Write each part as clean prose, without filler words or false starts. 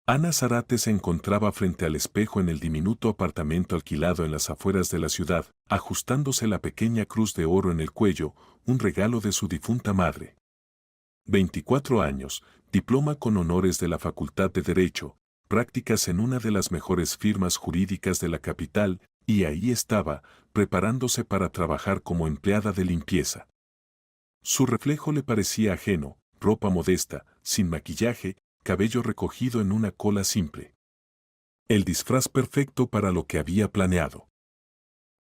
Ana Zárate se encontraba frente al espejo en el diminuto apartamento alquilado en las afueras de la ciudad, ajustándose la pequeña cruz de oro en el cuello, un regalo de su difunta madre. 24 años, diploma con honores de la Facultad de Derecho, prácticas en una de las mejores firmas jurídicas de la capital, y ahí estaba, preparándose para trabajar como empleada de limpieza. Su reflejo le parecía ajeno, ropa modesta, sin maquillaje, cabello recogido en una cola simple. El disfraz perfecto para lo que había planeado.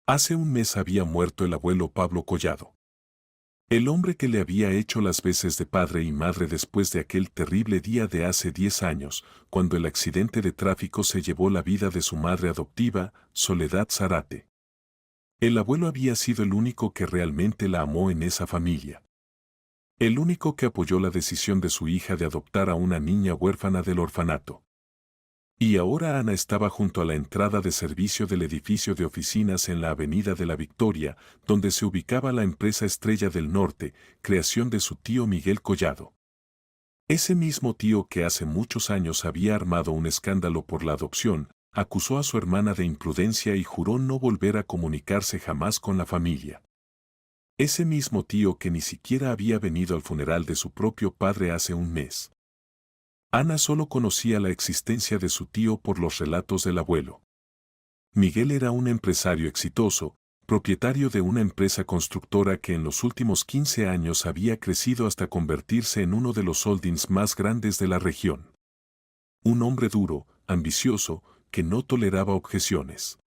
Hace un mes había muerto el abuelo Pablo Collado. El hombre que le había hecho las veces de padre y madre después de aquel terrible día de hace 10 años, cuando el accidente de tráfico se llevó la vida de su madre adoptiva, Soledad Zárate. El abuelo había sido el único que realmente la amó en esa familia. El único que apoyó la decisión de su hija de adoptar a una niña huérfana del orfanato. Y ahora Ana estaba junto a la entrada de servicio del edificio de oficinas en la Avenida de la Victoria, donde se ubicaba la empresa Estrella del Norte, creación de su tío Miguel Collado. Ese mismo tío que hace muchos años había armado un escándalo por la adopción, acusó a su hermana de imprudencia y juró no volver a comunicarse jamás con la familia. Ese mismo tío que ni siquiera había venido al funeral de su propio padre hace un mes. Ana solo conocía la existencia de su tío por los relatos del abuelo. Miguel era un empresario exitoso, propietario de una empresa constructora que en los últimos 15 años había crecido hasta convertirse en uno de los holdings más grandes de la región. Un hombre duro, ambicioso, que no toleraba objeciones.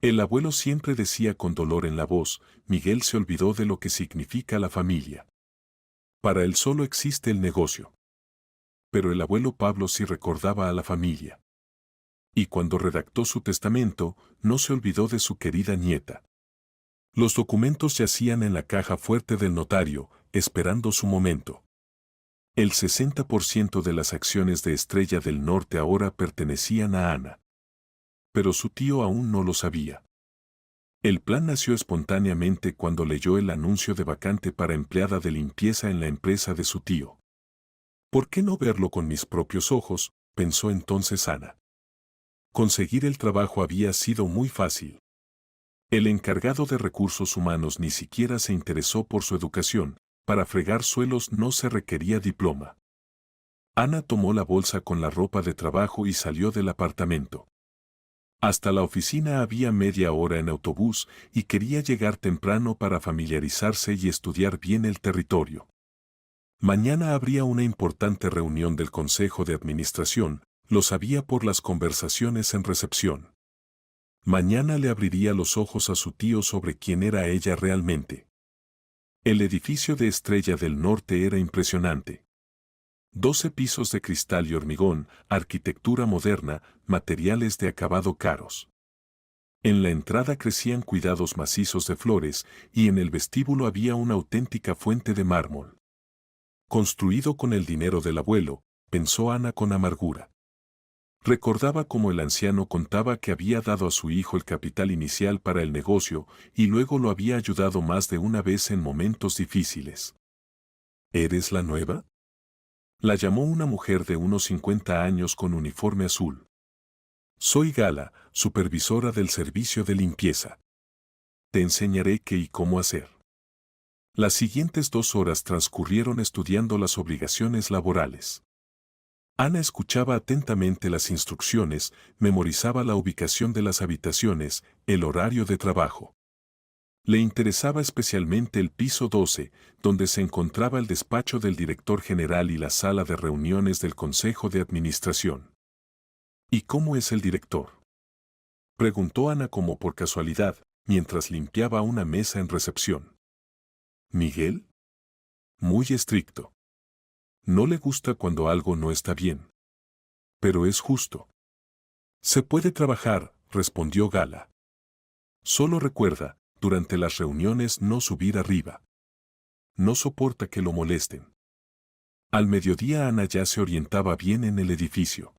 El abuelo siempre decía con dolor en la voz, Miguel se olvidó de lo que significa la familia. Para él solo existe el negocio. Pero el abuelo Pablo sí recordaba a la familia. Y cuando redactó su testamento, no se olvidó de su querida nieta. Los documentos yacían en la caja fuerte del notario, esperando su momento. El 60% de las acciones de Estrella del Norte ahora pertenecían a Ana. Pero su tío aún no lo sabía. El plan nació espontáneamente cuando leyó el anuncio de vacante para empleada de limpieza en la empresa de su tío. ¿Por qué no verlo con mis propios ojos?, pensó entonces Ana. Conseguir el trabajo había sido muy fácil. El encargado de recursos humanos ni siquiera se interesó por su educación, para fregar suelos no se requería diploma. Ana tomó la bolsa con la ropa de trabajo y salió del apartamento. Hasta la oficina había media hora en autobús y quería llegar temprano para familiarizarse y estudiar bien el territorio. Mañana habría una importante reunión del Consejo de Administración, lo sabía por las conversaciones en recepción. Mañana le abriría los ojos a su tío sobre quién era ella realmente. El edificio de Estrella del Norte era impresionante. 12 pisos de cristal y hormigón, arquitectura moderna, materiales de acabado caros. En la entrada crecían cuidados macizos de flores y en el vestíbulo había una auténtica fuente de mármol. Construido con el dinero del abuelo, pensó Ana con amargura. Recordaba cómo el anciano contaba que había dado a su hijo el capital inicial para el negocio y luego lo había ayudado más de una vez en momentos difíciles. ¿Eres la nueva?, la llamó una mujer de unos 50 años con uniforme azul. Soy Gala, supervisora del servicio de limpieza. Te enseñaré qué y cómo hacer. Las siguientes 2 horas transcurrieron estudiando las obligaciones laborales. Ana escuchaba atentamente las instrucciones, memorizaba la ubicación de las habitaciones, el horario de trabajo. Le interesaba especialmente el piso 12, donde se encontraba el despacho del director general y la sala de reuniones del Consejo de Administración. ¿Y cómo es el director?, preguntó Ana como por casualidad, mientras limpiaba una mesa en recepción. ¿Miguel? Muy estricto. No le gusta cuando algo no está bien. Pero es justo. Se puede trabajar, respondió Gala. Solo recuerda, durante las reuniones no subir arriba. No soporta que lo molesten. Al mediodía Ana ya se orientaba bien en el edificio.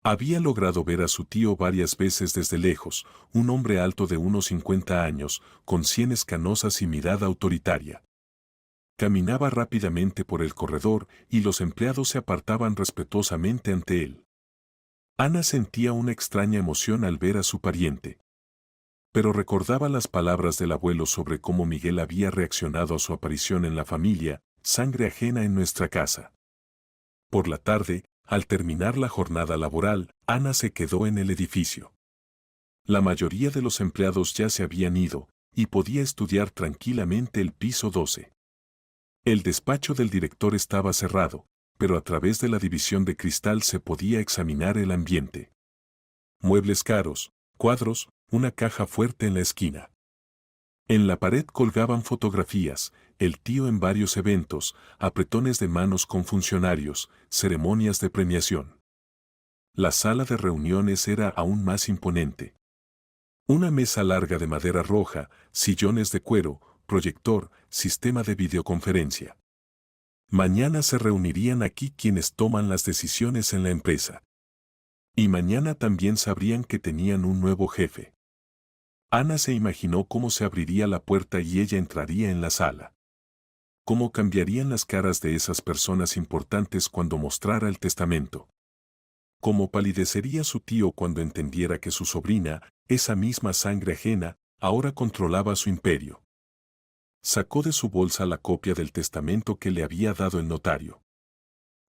Había logrado ver a su tío varias veces desde lejos, un hombre alto de unos 50 años, con sienes canosas y mirada autoritaria. Caminaba rápidamente por el corredor y los empleados se apartaban respetuosamente ante él. Ana sentía una extraña emoción al ver a su pariente. Pero recordaba las palabras del abuelo sobre cómo Miguel había reaccionado a su aparición en la familia, sangre ajena en nuestra casa. Por la tarde, al terminar la jornada laboral, Ana se quedó en el edificio. La mayoría de los empleados ya se habían ido, y podía estudiar tranquilamente el piso 12. El despacho del director estaba cerrado, pero a través de la división de cristal se podía examinar el ambiente. Muebles caros, cuadros, una caja fuerte en la esquina. En la pared colgaban fotografías, el tío en varios eventos, apretones de manos con funcionarios, ceremonias de premiación. La sala de reuniones era aún más imponente. Una mesa larga de madera roja, sillones de cuero, proyector, sistema de videoconferencia. Mañana se reunirían aquí quienes toman las decisiones en la empresa. Y mañana también sabrían que tenían un nuevo jefe. Ana se imaginó cómo se abriría la puerta y ella entraría en la sala. Cómo cambiarían las caras de esas personas importantes cuando mostrara el testamento. Cómo palidecería su tío cuando entendiera que su sobrina, esa misma sangre ajena, ahora controlaba su imperio. Sacó de su bolsa la copia del testamento que le había dado el notario.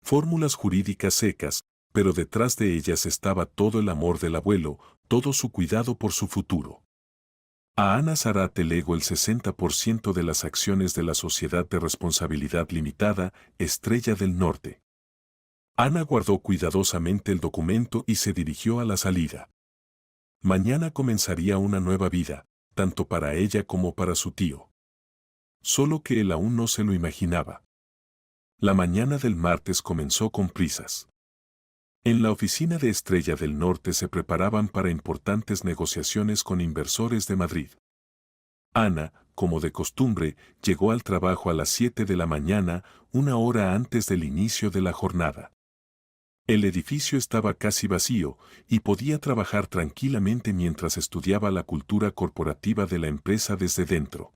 Fórmulas jurídicas secas, pero detrás de ellas estaba todo el amor del abuelo, todo su cuidado por su futuro. A Ana Zárate legó el 60% de las acciones de la Sociedad de Responsabilidad Limitada, Estrella del Norte. Ana guardó cuidadosamente el documento y se dirigió a la salida. Mañana comenzaría una nueva vida, tanto para ella como para su tío. Solo que él aún no se lo imaginaba. La mañana del martes comenzó con prisas. En la oficina de Estrella del Norte se preparaban para importantes negociaciones con inversores de Madrid. Ana, como de costumbre, llegó al trabajo a las 7 de la mañana, una hora antes del inicio de la jornada. El edificio estaba casi vacío y podía trabajar tranquilamente mientras estudiaba la cultura corporativa de la empresa desde dentro.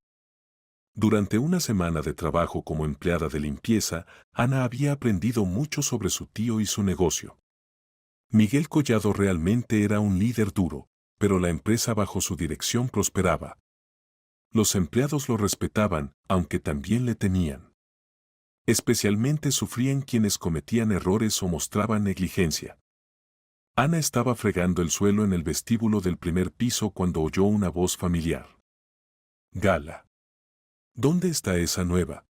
Durante una semana de trabajo como empleada de limpieza, Ana había aprendido mucho sobre su tío y su negocio. Miguel Collado realmente era un líder duro, pero la empresa bajo su dirección prosperaba. Los empleados lo respetaban, aunque también le temían. Especialmente sufrían quienes cometían errores o mostraban negligencia. Ana estaba fregando el suelo en el vestíbulo del primer piso cuando oyó una voz familiar. Gala. ¿Dónde está esa nueva?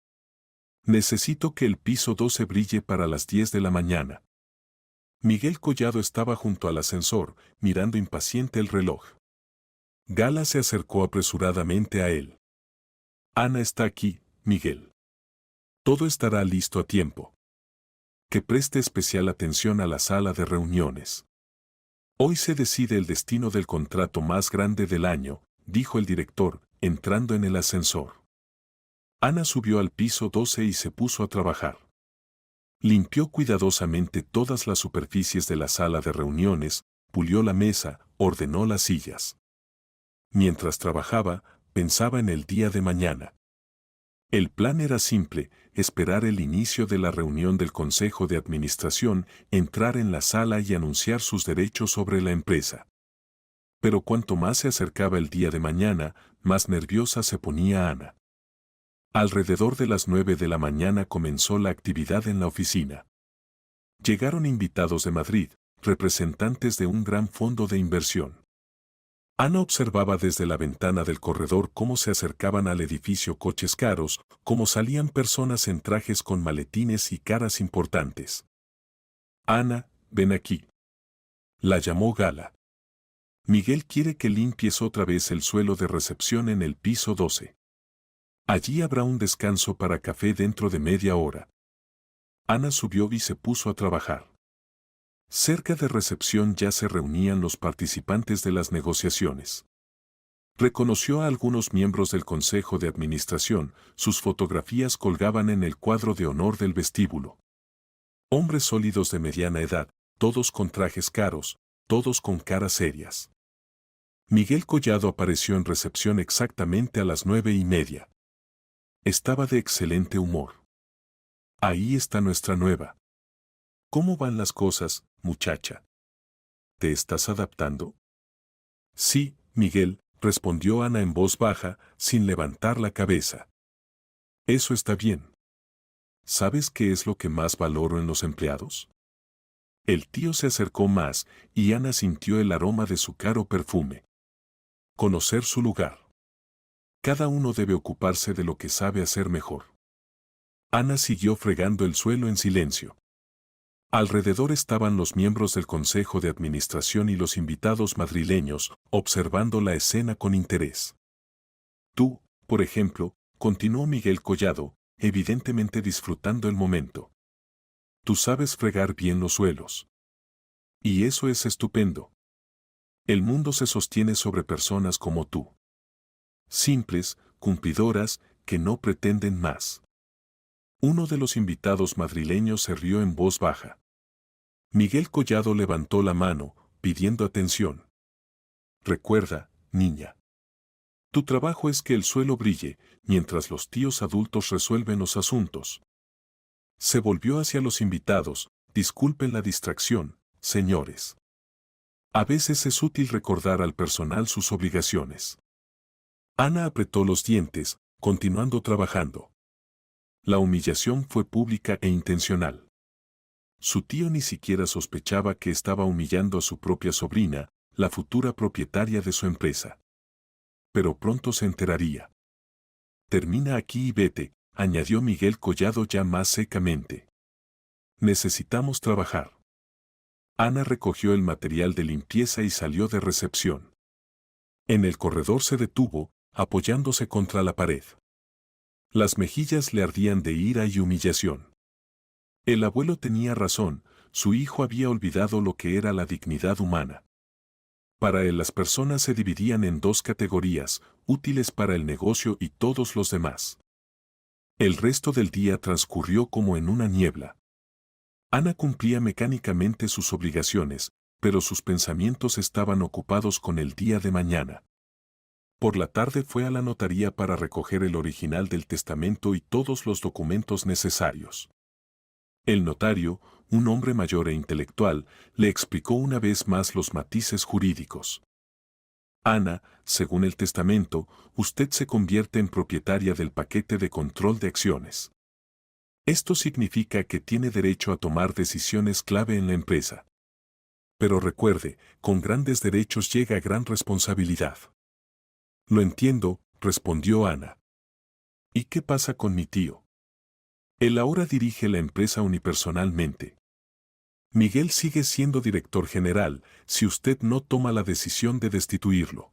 Necesito que el piso 12 brille para las 10 de la mañana. Miguel Collado estaba junto al ascensor, mirando impaciente el reloj. Gala se acercó apresuradamente a él. Ana está aquí, Miguel. Todo estará listo a tiempo. Que preste especial atención a la sala de reuniones. Hoy se decide el destino del contrato más grande del año, dijo el director, entrando en el ascensor. Ana subió al piso 12 y se puso a trabajar. Limpió cuidadosamente todas las superficies de la sala de reuniones, pulió la mesa, ordenó las sillas. Mientras trabajaba, pensaba en el día de mañana. El plan era simple, esperar el inicio de la reunión del Consejo de Administración, entrar en la sala y anunciar sus derechos sobre la empresa. Pero cuanto más se acercaba el día de mañana, más nerviosa se ponía Ana. Alrededor de las 9 de la mañana comenzó la actividad en la oficina. Llegaron invitados de Madrid, representantes de un gran fondo de inversión. Ana observaba desde la ventana del corredor cómo se acercaban al edificio coches caros, cómo salían personas en trajes con maletines y caras importantes. Ana, ven aquí. La llamó Gala. Miguel quiere que limpies otra vez el suelo de recepción en el piso 12. Allí habrá un descanso para café dentro de media hora. Ana subió y se puso a trabajar. Cerca de recepción ya se reunían los participantes de las negociaciones. Reconoció a algunos miembros del Consejo de Administración, sus fotografías colgaban en el cuadro de honor del vestíbulo. Hombres sólidos de mediana edad, todos con trajes caros, todos con caras serias. Miguel Collado apareció en recepción exactamente a las 9:30. Estaba de excelente humor. Ahí está nuestra nueva. ¿Cómo van las cosas, muchacha? ¿te estás adaptando? Sí, Miguel, respondió Ana en voz baja, sin levantar la cabeza. Eso está bien. ¿Sabes qué es lo que más valoro en los empleados? El tío se acercó más, y Ana sintió el aroma de su caro perfume. Conocer su lugar. Cada uno debe ocuparse de lo que sabe hacer mejor. Ana siguió fregando el suelo en silencio. Alrededor estaban los miembros del Consejo de Administración y los invitados madrileños, observando la escena con interés. Tú, por ejemplo, continuó Miguel Collado, evidentemente disfrutando el momento. Tú sabes fregar bien los suelos. Y eso es estupendo. El mundo se sostiene sobre personas como tú. Simples, cumplidoras, que no pretenden más. Uno de los invitados madrileños se rió en voz baja. Miguel Collado levantó la mano, pidiendo atención. Recuerda, niña. Tu trabajo es que el suelo brille, mientras los tíos adultos resuelven los asuntos. Se volvió hacia los invitados. Disculpen la distracción, señores. A veces es útil recordar al personal sus obligaciones. Ana apretó los dientes, continuando trabajando. La humillación fue pública e intencional. Su tío ni siquiera sospechaba que estaba humillando a su propia sobrina, la futura propietaria de su empresa. Pero pronto se enteraría. Termina aquí y vete, añadió Miguel Collado ya más secamente. Necesitamos trabajar. Ana recogió el material de limpieza y salió de recepción. En el corredor se detuvo, apoyándose contra la pared. Las mejillas le ardían de ira y humillación. El abuelo tenía razón, su hijo había olvidado lo que era la dignidad humana. Para él las personas se dividían en dos categorías, útiles para el negocio y todos los demás. El resto del día transcurrió como en una niebla. Ana cumplía mecánicamente sus obligaciones, pero sus pensamientos estaban ocupados con el día de mañana. Por la tarde fue a la notaría para recoger el original del testamento y todos los documentos necesarios. El notario, un hombre mayor e intelectual, le explicó una vez más los matices jurídicos. Ana, según el testamento, usted se convierte en propietaria del paquete de control de acciones. Esto significa que tiene derecho a tomar decisiones clave en la empresa. Pero recuerde, con grandes derechos llega gran responsabilidad. Lo entiendo, respondió Ana. ¿Y qué pasa con mi tío? Él ahora dirige la empresa unipersonalmente. Miguel sigue siendo director general si usted no toma la decisión de destituirlo.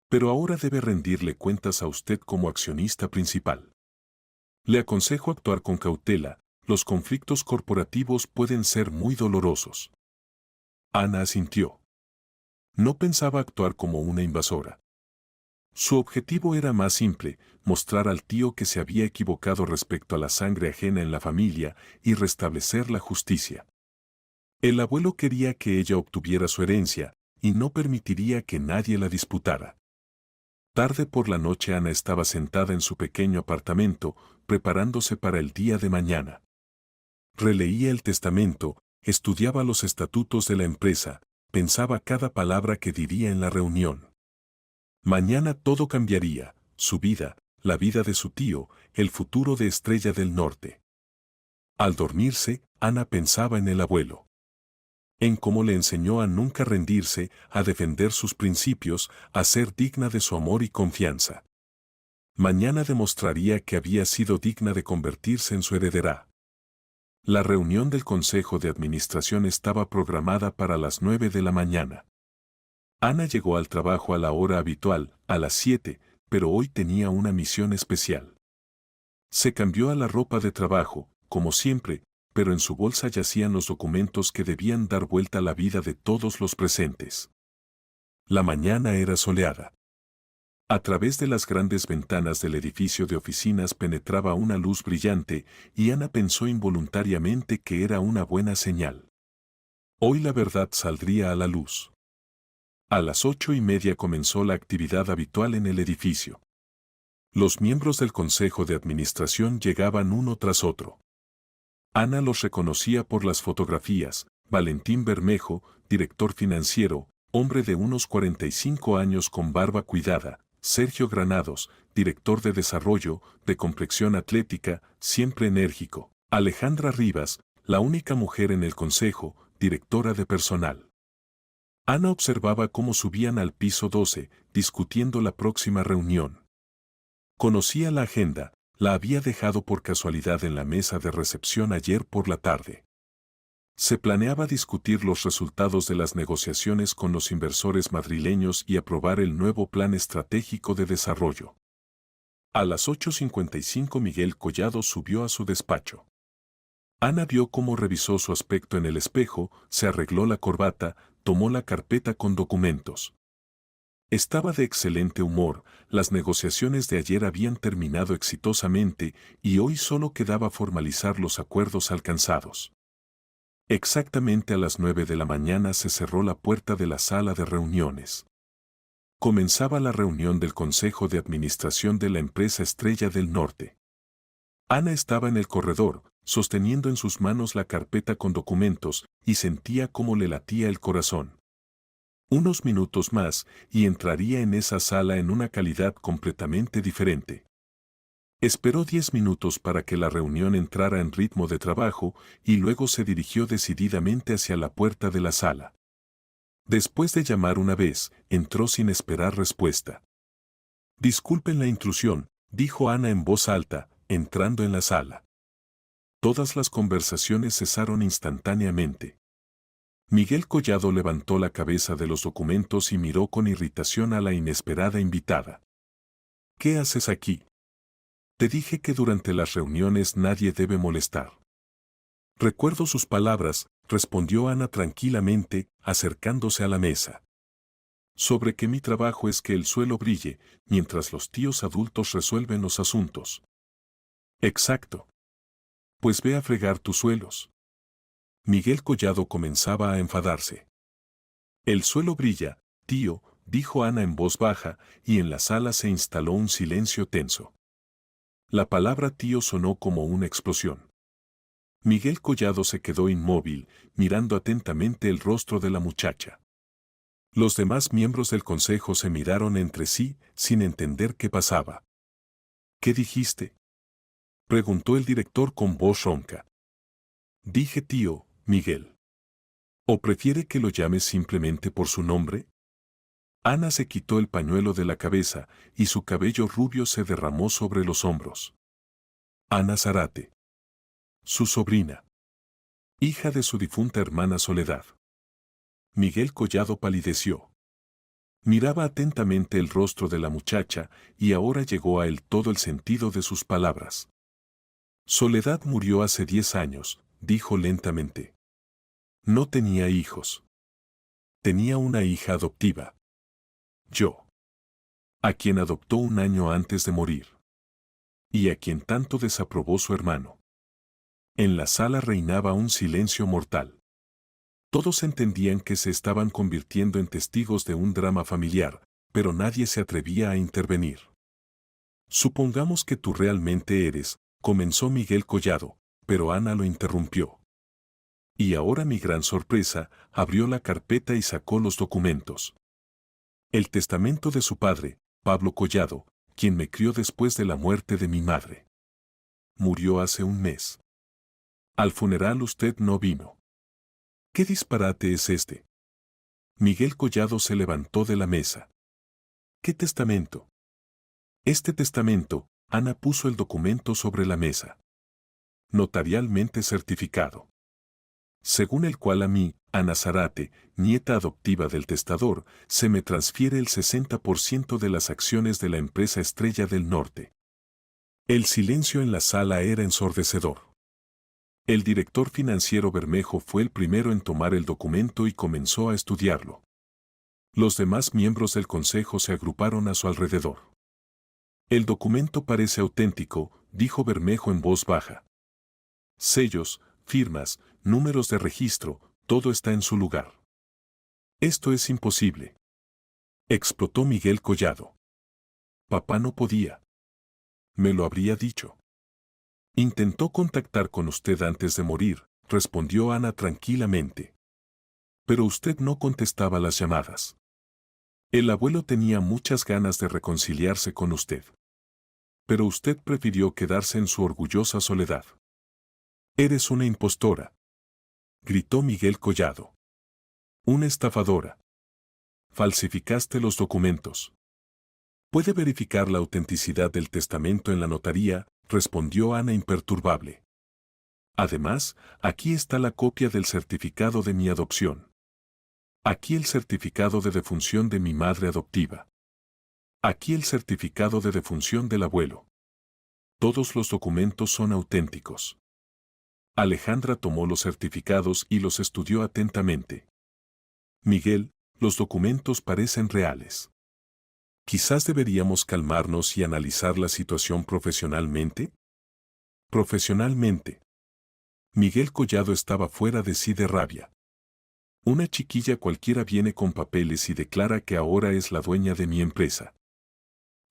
Pero ahora debe rendirle cuentas a usted como accionista principal. Le aconsejo actuar con cautela, los conflictos corporativos pueden ser muy dolorosos. Ana asintió. No pensaba actuar como una invasora. Su objetivo era más simple, mostrar al tío que se había equivocado respecto a la sangre ajena en la familia y restablecer la justicia. El abuelo quería que ella obtuviera su herencia, y no permitiría que nadie la disputara. Tarde por la noche Ana estaba sentada en su pequeño apartamento, preparándose para el día de mañana. Releía el testamento, estudiaba los estatutos de la empresa, pensaba cada palabra que diría en la reunión. Mañana todo cambiaría, su vida, la vida de su tío, el futuro de Estrella del Norte. Al dormirse, Ana pensaba en el abuelo. En cómo le enseñó a nunca rendirse, a defender sus principios, a ser digna de su amor y confianza. Mañana demostraría que había sido digna de convertirse en su heredera. La reunión del Consejo de Administración estaba programada para las 9 de la mañana. Ana llegó al trabajo a la hora habitual, a las 7, pero hoy tenía una misión especial. Se cambió a la ropa de trabajo, como siempre, pero en su bolsa yacían los documentos que debían dar vuelta a la vida de todos los presentes. La mañana era soleada. A través de las grandes ventanas del edificio de oficinas penetraba una luz brillante, y Ana pensó involuntariamente que era una buena señal. Hoy la verdad saldría a la luz. A las 8:30 comenzó la actividad habitual en el edificio. Los miembros del Consejo de Administración llegaban uno tras otro. Ana los reconocía por las fotografías, Valentín Bermejo, director financiero, hombre de unos 45 años con barba cuidada. Sergio Granados, director de desarrollo, de complexión atlética, siempre enérgico. Alejandra Rivas, la única mujer en el consejo, directora de personal. Ana observaba cómo subían al piso 12, discutiendo la próxima reunión. Conocía la agenda, la había dejado por casualidad en la mesa de recepción ayer por la tarde. Se planeaba discutir los resultados de las negociaciones con los inversores madrileños y aprobar el nuevo plan estratégico de desarrollo. A las 8:55 Miguel Collado subió a su despacho. Ana vio cómo revisó su aspecto en el espejo, se arregló la corbata, tomó la carpeta con documentos. Estaba de excelente humor, las negociaciones de ayer habían terminado exitosamente y hoy solo quedaba formalizar los acuerdos alcanzados. Exactamente a las 9 de la mañana se cerró la puerta de la sala de reuniones. Comenzaba la reunión del Consejo de Administración de la empresa Estrella del Norte. Ana estaba en el corredor, sosteniendo en sus manos la carpeta con documentos, y sentía cómo le latía el corazón. Unos minutos más, y entraría en esa sala en una calidad completamente diferente. Esperó 10 minutos para que la reunión entrara en ritmo de trabajo y luego se dirigió decididamente hacia la puerta de la sala. Después de llamar una vez, entró sin esperar respuesta. «Disculpen la intrusión», dijo Ana en voz alta, entrando en la sala. Todas las conversaciones cesaron instantáneamente. Miguel Collado levantó la cabeza de los documentos y miró con irritación a la inesperada invitada. «¿Qué haces aquí? Te dije que durante las reuniones nadie debe molestar». «Recuerdo sus palabras», respondió Ana tranquilamente, acercándose a la mesa. «Sobre que mi trabajo es que el suelo brille, mientras los tíos adultos resuelven los asuntos». «Exacto. Pues ve a fregar tus suelos». Miguel Collado comenzaba a enfadarse. «El suelo brilla, tío», dijo Ana en voz baja, y en la sala se instaló un silencio tenso. La palabra tío sonó como una explosión. Miguel Collado se quedó inmóvil, mirando atentamente el rostro de la muchacha. Los demás miembros del consejo se miraron entre sí, sin entender qué pasaba. «¿Qué dijiste?», preguntó el director con voz ronca. «Dije tío, Miguel. ¿O prefiere que lo llames simplemente por su nombre?». Ana se quitó el pañuelo de la cabeza y su cabello rubio se derramó sobre los hombros. Ana Zárate. Su sobrina. Hija de su difunta hermana Soledad. Miguel Collado palideció. Miraba atentamente el rostro de la muchacha y ahora llegó a él todo el sentido de sus palabras. «Soledad murió hace 10 años», dijo lentamente. «No tenía hijos. Tenía una hija adoptiva. Yo. A quien adoptó un año antes de morir. Y a quien tanto desaprobó su hermano». En la sala reinaba un silencio mortal. Todos entendían que se estaban convirtiendo en testigos de un drama familiar, pero nadie se atrevía a intervenir. «Supongamos que tú realmente eres», comenzó Miguel Collado, pero Ana lo interrumpió. Y ahora mi gran sorpresa, abrió la carpeta y sacó los documentos. El testamento de su padre, Pablo Collado, quien me crió después de la muerte de mi madre. Murió hace un mes. Al funeral usted no vino. ¿Qué disparate es este? Miguel Collado se levantó de la mesa. ¿Qué testamento? Este testamento, Ana puso el documento sobre la mesa. Notarialmente certificado. Según el cual a mí, Ana Zárate, nieta adoptiva del testador, se me transfiere el 60% de las acciones de la empresa Estrella del Norte. El silencio en la sala era ensordecedor. El director financiero Bermejo fue el primero en tomar el documento y comenzó a estudiarlo. Los demás miembros del consejo se agruparon a su alrededor. «El documento parece auténtico», dijo Bermejo en voz baja. «Sellos, firmas, números de registro, todo está en su lugar». «Esto es imposible», explotó Miguel Collado. «Papá no podía. Me lo habría dicho». «Intentó contactar con usted antes de morir», respondió Ana tranquilamente. Pero usted no contestaba las llamadas. El abuelo tenía muchas ganas de reconciliarse con usted. Pero usted prefirió quedarse en su orgullosa soledad. Eres una impostora, gritó Miguel Collado. Una estafadora. Falsificaste los documentos. ¿Puede verificar la autenticidad del testamento en la notaría?, respondió Ana imperturbable. Además, aquí está la copia del certificado de mi adopción. Aquí el certificado de defunción de mi madre adoptiva. Aquí el certificado de defunción del abuelo. Todos los documentos son auténticos. Alejandra tomó los certificados y los estudió atentamente. Miguel, los documentos parecen reales. Quizás deberíamos calmarnos y analizar la situación profesionalmente. Profesionalmente. Miguel Collado estaba fuera de sí de rabia. Una chiquilla cualquiera viene con papeles y declara que ahora es la dueña de mi empresa.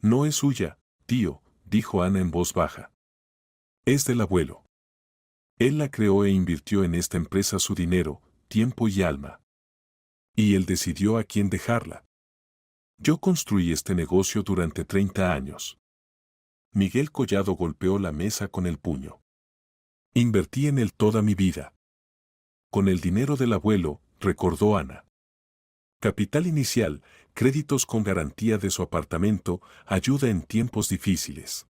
No es suya, tío, dijo Ana en voz baja. Es del abuelo. Él la creó e invirtió en esta empresa su dinero, tiempo y alma. Y él decidió a quién dejarla. Yo construí este negocio durante 30 años. Miguel Collado golpeó la mesa con el puño. Invertí en él toda mi vida. Con el dinero del abuelo, recordó Ana. Capital inicial, créditos con garantía de su apartamento, ayuda en tiempos difíciles.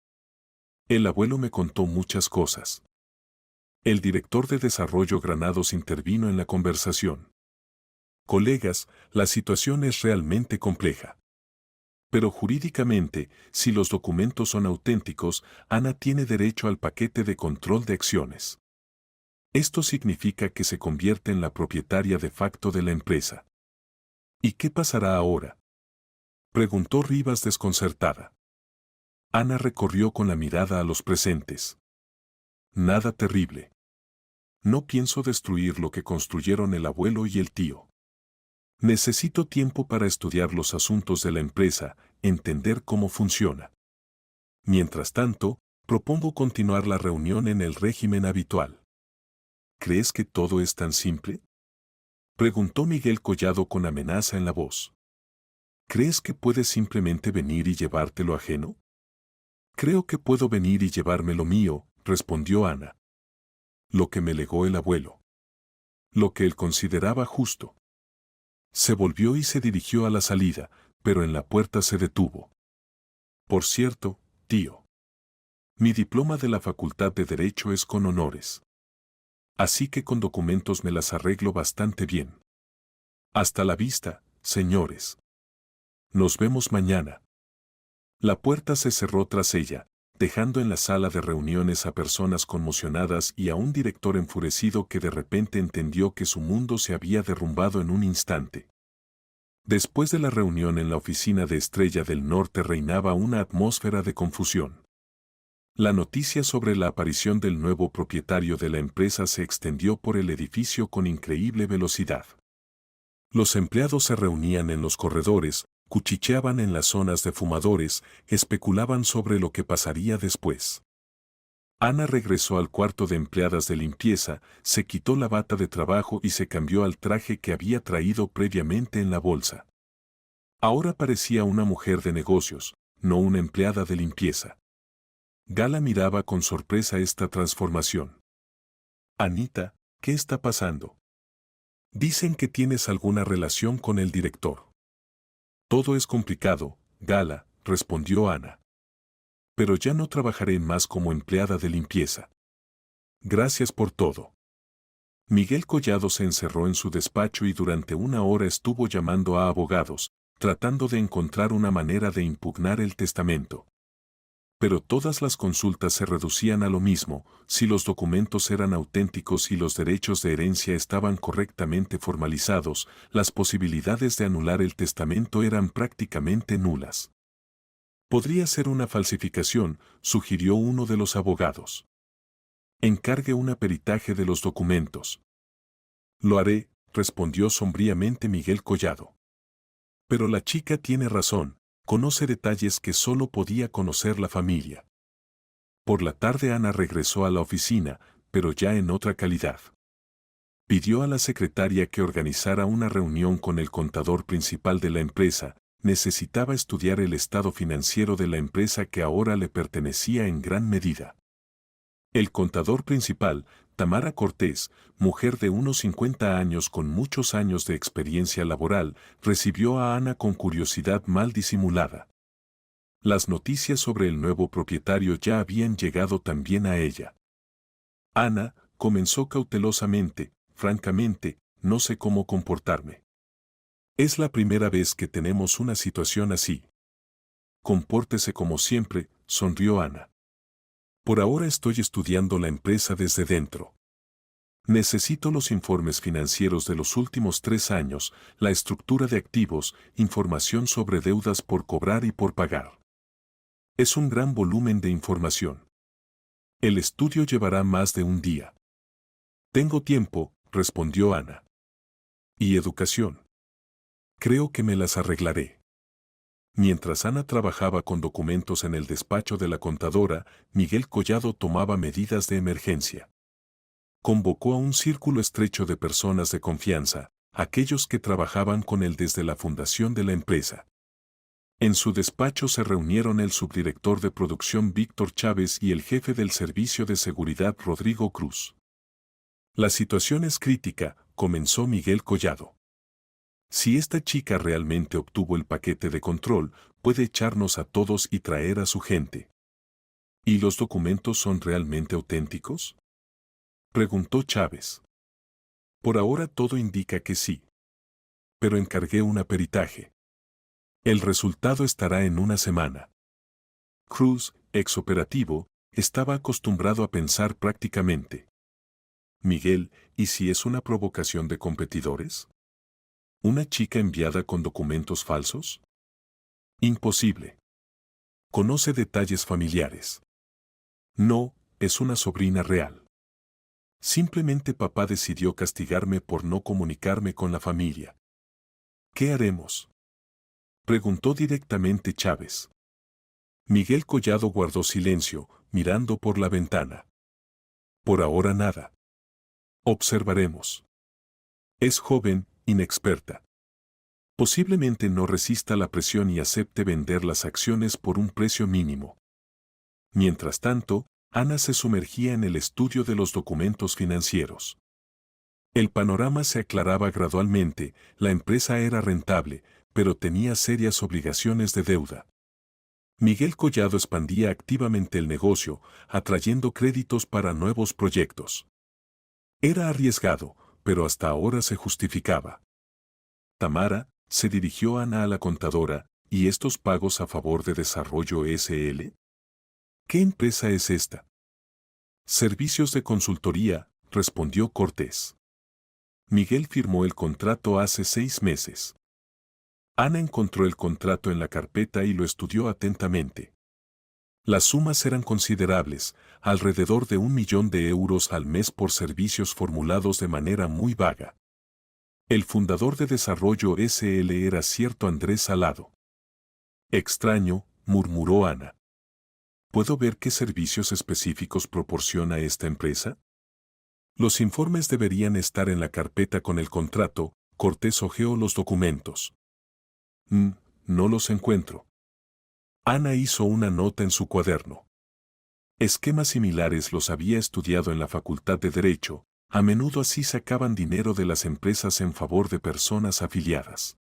El abuelo me contó muchas cosas. El director de Desarrollo Granados intervino en la conversación. Colegas, la situación es realmente compleja. Pero jurídicamente, si los documentos son auténticos, Ana tiene derecho al paquete de control de acciones. Esto significa que se convierte en la propietaria de facto de la empresa. ¿Y qué pasará ahora?, preguntó Rivas desconcertada. Ana recorrió con la mirada a los presentes. Nada terrible. No pienso destruir lo que construyeron el abuelo y el tío. Necesito tiempo para estudiar los asuntos de la empresa, entender cómo funciona. Mientras tanto, propongo continuar la reunión en el régimen habitual. ¿Crees que todo es tan simple?, preguntó Miguel Collado con amenaza en la voz. ¿Crees que puedes simplemente venir y llevarte lo ajeno? Creo que puedo venir y llevarme lo mío, respondió Ana. Lo que me legó el abuelo. Lo que él consideraba justo. Se volvió y se dirigió a la salida, pero en la puerta se detuvo. Por cierto, tío. Mi diploma de la Facultad de Derecho es con honores. Así que con documentos me las arreglo bastante bien. Hasta la vista, señores. Nos vemos mañana. La puerta se cerró tras ella, dejando en la sala de reuniones a personas conmocionadas y a un director enfurecido que de repente entendió que su mundo se había derrumbado en un instante. Después de la reunión en la oficina de Estrella del Norte reinaba una atmósfera de confusión. La noticia sobre la aparición del nuevo propietario de la empresa se extendió por el edificio con increíble velocidad. Los empleados se reunían en los corredores, cuchicheaban en las zonas de fumadores, especulaban sobre lo que pasaría después. Ana regresó al cuarto de empleadas de limpieza, se quitó la bata de trabajo y se cambió al traje que había traído previamente en la bolsa. Ahora parecía una mujer de negocios, no una empleada de limpieza. Gala miraba con sorpresa esta transformación. Anita, ¿qué está pasando? Dicen que tienes alguna relación con el director. Todo es complicado, Gala, respondió Ana. Pero ya no trabajaré más como empleada de limpieza. Gracias por todo. Miguel Collado se encerró en su despacho y durante una hora estuvo llamando a abogados, tratando de encontrar una manera de impugnar el testamento. Pero todas las consultas se reducían a lo mismo: si los documentos eran auténticos y los derechos de herencia estaban correctamente formalizados, las posibilidades de anular el testamento eran prácticamente nulas. Podría ser una falsificación, sugirió uno de los abogados. Encargue un peritaje de los documentos. Lo haré, respondió sombríamente Miguel Collado. Pero la chica tiene razón. Conoce detalles que solo podía conocer la familia. Por la tarde Ana regresó a la oficina, pero ya en otra calidad. Pidió a la secretaria que organizara una reunión con el contador principal de la empresa. Necesitaba estudiar el estado financiero de la empresa que ahora le pertenecía en gran medida. El contador principal, Tamara Cortés, mujer de unos 50 años con muchos años de experiencia laboral, recibió a Ana con curiosidad mal disimulada. Las noticias sobre el nuevo propietario ya habían llegado también a ella. Ana comenzó cautelosamente: francamente, no sé cómo comportarme. Es la primera vez que tenemos una situación así. Compórtese como siempre, sonrió Ana. Por ahora estoy estudiando la empresa desde dentro. Necesito los informes financieros de los últimos 3 años, la estructura de activos, información sobre deudas por cobrar y por pagar. Es un gran volumen de información. El estudio llevará más de un día. Tengo tiempo, respondió Ana. ¿Y educación? Creo que me las arreglaré. Mientras Ana trabajaba con documentos en el despacho de la contadora, Miguel Collado tomaba medidas de emergencia. Convocó a un círculo estrecho de personas de confianza, aquellos que trabajaban con él desde la fundación de la empresa. En su despacho se reunieron el subdirector de producción Víctor Chávez y el jefe del servicio de seguridad Rodrigo Cruz. La situación es crítica, comenzó Miguel Collado. Si esta chica realmente obtuvo el paquete de control, puede echarnos a todos y traer a su gente. ¿Y los documentos son realmente auténticos?, preguntó Chávez. Por ahora todo indica que sí. Pero encargué un peritaje. El resultado estará en una semana. Cruz, exoperativo, estaba acostumbrado a pensar prácticamente. Miguel, ¿y si es una provocación de competidores? ¿Una chica enviada con documentos falsos? Imposible. Conoce detalles familiares. No, es una sobrina real. Simplemente papá decidió castigarme por no comunicarme con la familia. ¿Qué haremos?, preguntó directamente Chávez. Miguel Collado guardó silencio, mirando por la ventana. Por ahora nada. Observaremos. Es joven, inexperta. Posiblemente no resista la presión y acepte vender las acciones por un precio mínimo. Mientras tanto, Ana se sumergía en el estudio de los documentos financieros. El panorama se aclaraba gradualmente, la empresa era rentable, pero tenía serias obligaciones de deuda. Miguel Collado expandía activamente el negocio, atrayendo créditos para nuevos proyectos. Era arriesgado, pero hasta ahora se justificaba. Tamara, se dirigió Ana a la contadora, ¿y estos pagos a favor de Desarrollo SL? ¿Qué empresa es esta? Servicios de consultoría, respondió Cortés. Miguel firmó el contrato hace 6 meses. Ana encontró el contrato en la carpeta y lo estudió atentamente. Las sumas eran considerables, alrededor de 1.000.000 de euros al mes por servicios formulados de manera muy vaga. El fundador de Desarrollo SL era cierto Andrés Salado. Extraño, murmuró Ana. ¿Puedo ver qué servicios específicos proporciona esta empresa? Los informes deberían estar en la carpeta con el contrato. Cortés hojeó los documentos. No los encuentro. Ana hizo una nota en su cuaderno. Esquemas similares los había estudiado en la Facultad de Derecho, a menudo así sacaban dinero de las empresas en favor de personas afiliadas.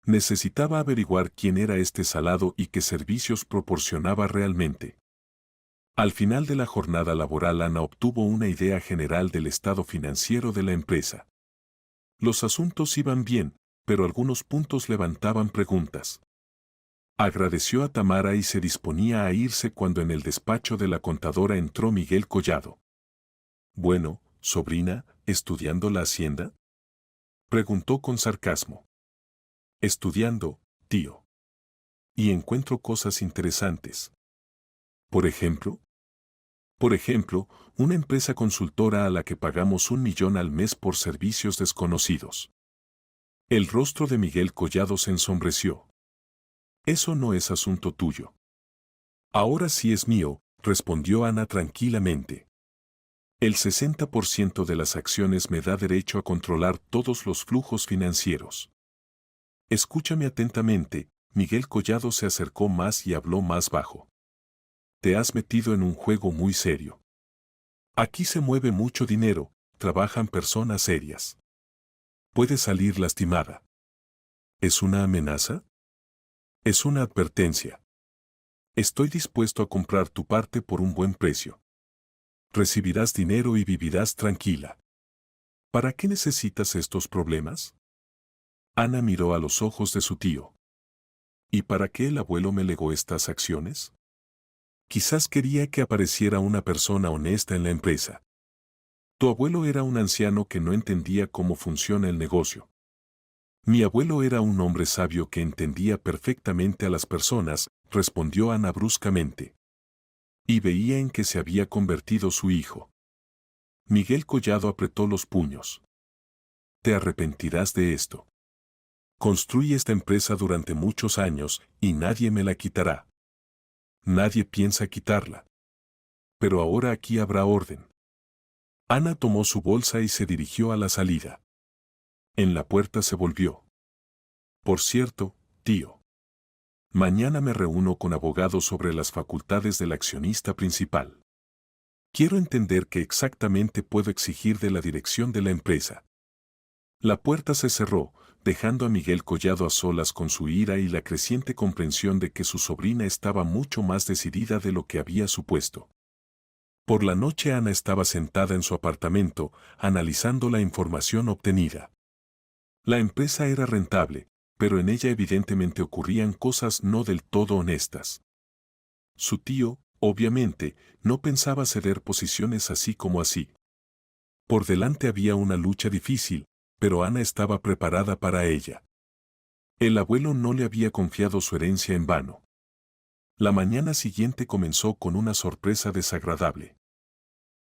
Necesitaba averiguar quién era este Salado y qué servicios proporcionaba realmente. Al final de la jornada laboral Ana obtuvo una idea general del estado financiero de la empresa. Los asuntos iban bien, pero algunos puntos levantaban preguntas. Agradeció a Tamara y se disponía a irse cuando en el despacho de la contadora entró Miguel Collado. Bueno, sobrina, ¿estudiando la hacienda?, preguntó con sarcasmo. Estudiando, tío. Y encuentro cosas interesantes. ¿Por ejemplo? Por ejemplo, una empresa consultora a la que pagamos 1.000.000 al mes por servicios desconocidos. El rostro de Miguel Collado se ensombreció. Eso no es asunto tuyo. Ahora sí es mío, respondió Ana tranquilamente. El 60% de las acciones me da derecho a controlar todos los flujos financieros. Escúchame atentamente. Miguel Collado se acercó más y habló más bajo. Te has metido en un juego muy serio. Aquí se mueve mucho dinero, trabajan personas serias. Puedes salir lastimada. ¿Es una amenaza? Es una advertencia. Estoy dispuesto a comprar tu parte por un buen precio. Recibirás dinero y vivirás tranquila. ¿Para qué necesitas estos problemas? Ana miró a los ojos de su tío. ¿Y para qué el abuelo me legó estas acciones? Quizás quería que apareciera una persona honesta en la empresa. Tu abuelo era un anciano que no entendía cómo funciona el negocio. Mi abuelo era un hombre sabio que entendía perfectamente a las personas, respondió Ana bruscamente. Y veía en qué se había convertido su hijo. Miguel Collado apretó los puños. Te arrepentirás de esto. Construí esta empresa durante muchos años y nadie me la quitará. Nadie piensa quitarla. Pero ahora aquí habrá orden. Ana tomó su bolsa y se dirigió a la salida. En la puerta se volvió. Por cierto, tío. Mañana me reúno con abogados sobre las facultades del accionista principal. Quiero entender qué exactamente puedo exigir de la dirección de la empresa. La puerta se cerró, dejando a Miguel Collado a solas con su ira y la creciente comprensión de que su sobrina estaba mucho más decidida de lo que había supuesto. Por la noche Ana estaba sentada en su apartamento, analizando la información obtenida. La empresa era rentable, pero en ella evidentemente ocurrían cosas no del todo honestas. Su tío, obviamente, no pensaba ceder posiciones así como así. Por delante había una lucha difícil, pero Ana estaba preparada para ella. El abuelo no le había confiado su herencia en vano. La mañana siguiente comenzó con una sorpresa desagradable.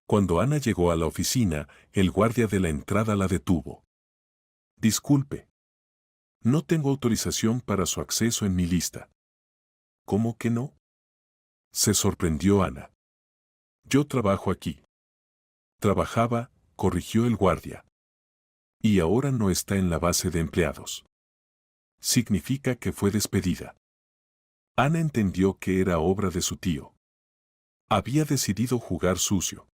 Cuando Ana llegó a la oficina, el guardia de la entrada la detuvo. Disculpe. No tengo autorización para su acceso en mi lista. ¿Cómo que no? Se sorprendió Ana. Yo trabajo aquí. Trabajaba, corrigió el guardia. Y ahora no está en la base de empleados. Significa que fue despedida. Ana entendió que era obra de su tío. Había decidido jugar sucio.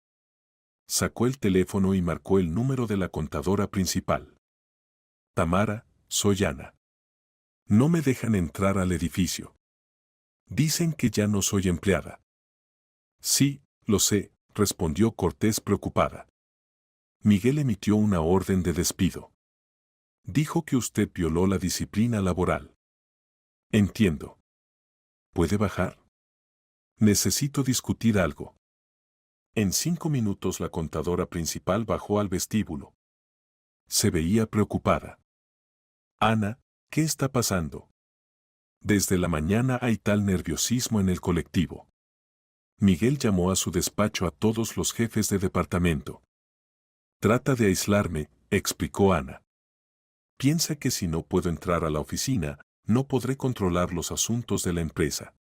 Sacó el teléfono y marcó el número de la contadora principal. Tamara, soy Ana. No me dejan entrar al edificio. Dicen que ya no soy empleada. Sí, lo sé, respondió Cortés preocupada. Miguel emitió una orden de despido. Dijo que usted violó la disciplina laboral. Entiendo. ¿Puede bajar? Necesito discutir algo. En 5 minutos la contadora principal bajó al vestíbulo. Se veía preocupada. Ana, ¿qué está pasando? Desde la mañana hay tal nerviosismo en el colectivo. Miguel llamó a su despacho a todos los jefes de departamento. Trata de aislarme, explicó Ana. Piensa que si no puedo entrar a la oficina, no podré controlar los asuntos de la empresa.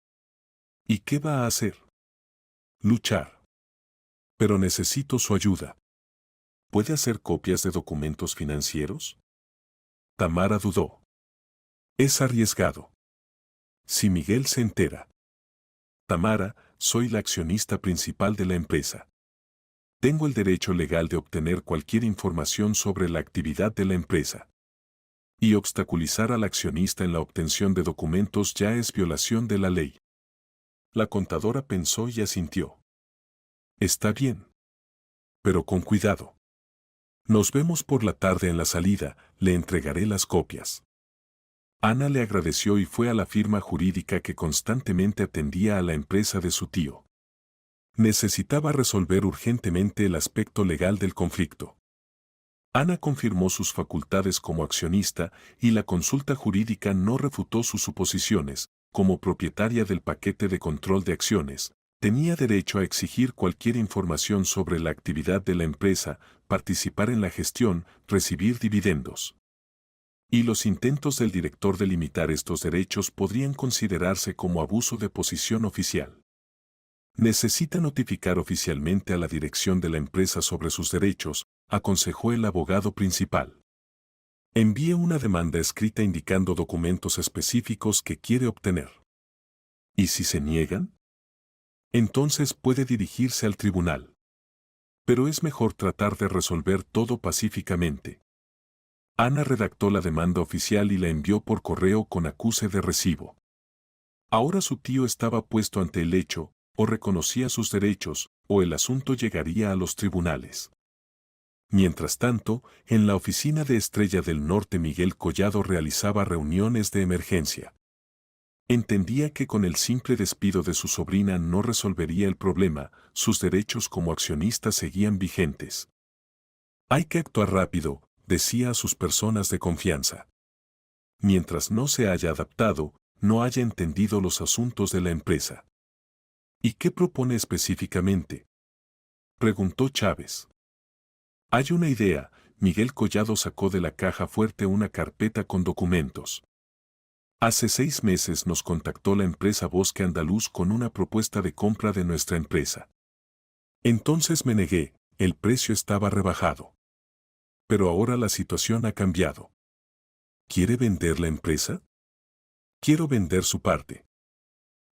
¿Y qué va a hacer? Luchar. Pero necesito su ayuda. ¿Puede hacer copias de documentos financieros? Tamara dudó. Es arriesgado. Si Miguel se entera. Tamara, soy la accionista principal de la empresa. Tengo el derecho legal de obtener cualquier información sobre la actividad de la empresa. Y obstaculizar al accionista en la obtención de documentos ya es violación de la ley. La contadora pensó y asintió. Está bien. Pero con cuidado. Nos vemos por la tarde en la salida, le entregaré las copias. Ana le agradeció y fue a la firma jurídica que constantemente atendía a la empresa de su tío. Necesitaba resolver urgentemente el aspecto legal del conflicto. Ana confirmó sus facultades como accionista y la consulta jurídica no refutó sus suposiciones. Como propietaria del paquete de control de acciones, tenía derecho a exigir cualquier información sobre la actividad de la empresa, participar en la gestión, recibir dividendos. Y los intentos del director de limitar estos derechos podrían considerarse como abuso de posición oficial. Necesita notificar oficialmente a la dirección de la empresa sobre sus derechos, aconsejó el abogado principal. Envíe una demanda escrita indicando documentos específicos que quiere obtener. ¿Y si se niegan? Entonces puede dirigirse al tribunal. Pero es mejor tratar de resolver todo pacíficamente. Ana redactó la demanda oficial y la envió por correo con acuse de recibo. Ahora su tío estaba puesto ante el hecho, o reconocía sus derechos, o el asunto llegaría a los tribunales. Mientras tanto, en la oficina de Estrella del Norte Miguel Collado realizaba reuniones de emergencia. Entendía que con el simple despido de su sobrina no resolvería el problema, sus derechos como accionista seguían vigentes. Hay que actuar rápido, decía a sus personas de confianza. Mientras no se haya adaptado, no haya entendido los asuntos de la empresa. ¿Y qué propone específicamente?, preguntó Chávez. Hay una idea. Miguel Collado sacó de la caja fuerte una carpeta con documentos. Hace 6 meses nos contactó la empresa Bosque Andaluz con una propuesta de compra de nuestra empresa. Entonces me negué, el precio estaba rebajado. Pero ahora la situación ha cambiado. ¿Quiere vender la empresa? Quiero vender su parte.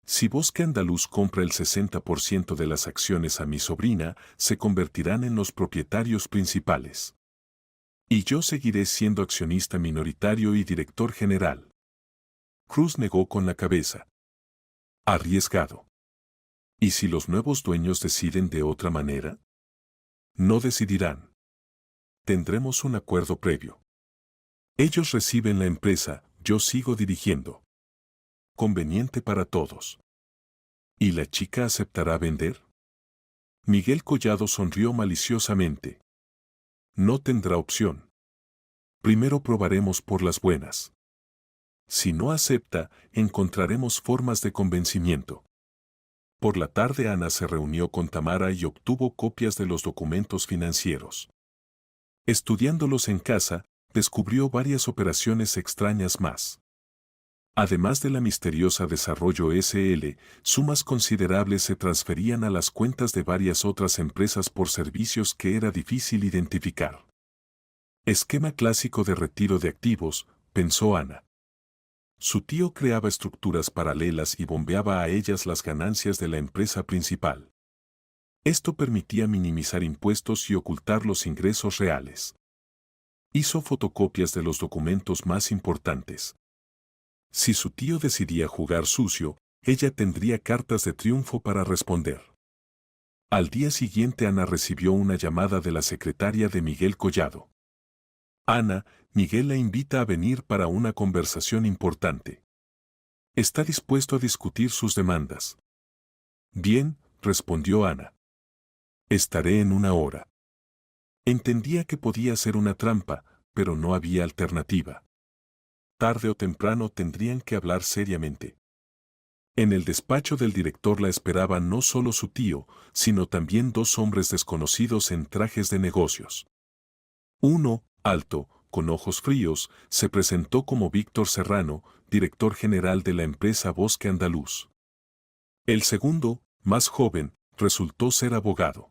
Si Bosque Andaluz compra el 60% de las acciones a mi sobrina, se convertirán en los propietarios principales. Y yo seguiré siendo accionista minoritario y director general. Cruz negó con la cabeza. Arriesgado. ¿Y si los nuevos dueños deciden de otra manera? No decidirán. Tendremos un acuerdo previo. Ellos reciben la empresa, yo sigo dirigiendo. Conveniente para todos. ¿Y la chica aceptará vender? Miguel Collado sonrió maliciosamente. No tendrá opción. Primero probaremos por las buenas. Si no acepta, encontraremos formas de convencimiento. Por la tarde Ana se reunió con Tamara y obtuvo copias de los documentos financieros. Estudiándolos en casa, descubrió varias operaciones extrañas más. Además de la misteriosa Desarrollo SL, sumas considerables se transferían a las cuentas de varias otras empresas por servicios que era difícil identificar. Esquema clásico de retiro de activos, pensó Ana. Su tío creaba estructuras paralelas y bombeaba a ellas las ganancias de la empresa principal. Esto permitía minimizar impuestos y ocultar los ingresos reales. Hizo fotocopias de los documentos más importantes. Si su tío decidía jugar sucio, ella tendría cartas de triunfo para responder. Al día siguiente Ana recibió una llamada de la secretaria de Miguel Collado. Ana, Miguel la invita a venir para una conversación importante. Está dispuesto a discutir sus demandas. Bien, respondió Ana. Estaré en 1 hora. Entendía que podía ser una trampa, pero no había alternativa. Tarde o temprano tendrían que hablar seriamente. En el despacho del director la esperaba no solo su tío, sino también 2 hombres desconocidos en trajes de negocios. Uno, alto, con ojos fríos, se presentó como Víctor Serrano, director general de la empresa Bosque Andaluz. El segundo, más joven, resultó ser abogado.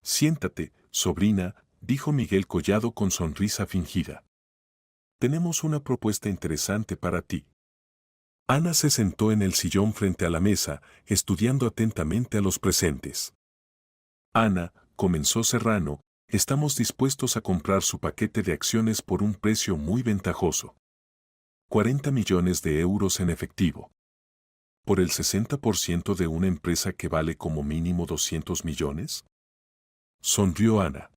Siéntate, sobrina, dijo Miguel Collado con sonrisa fingida. Tenemos una propuesta interesante para ti. Ana se sentó en el sillón frente a la mesa, estudiando atentamente a los presentes. Ana, comenzó Serrano, estamos dispuestos a comprar su paquete de acciones por un precio muy ventajoso. 40 millones de euros en efectivo. ¿Por el 60% de una empresa que vale como mínimo 200 millones? Sonrió Ana.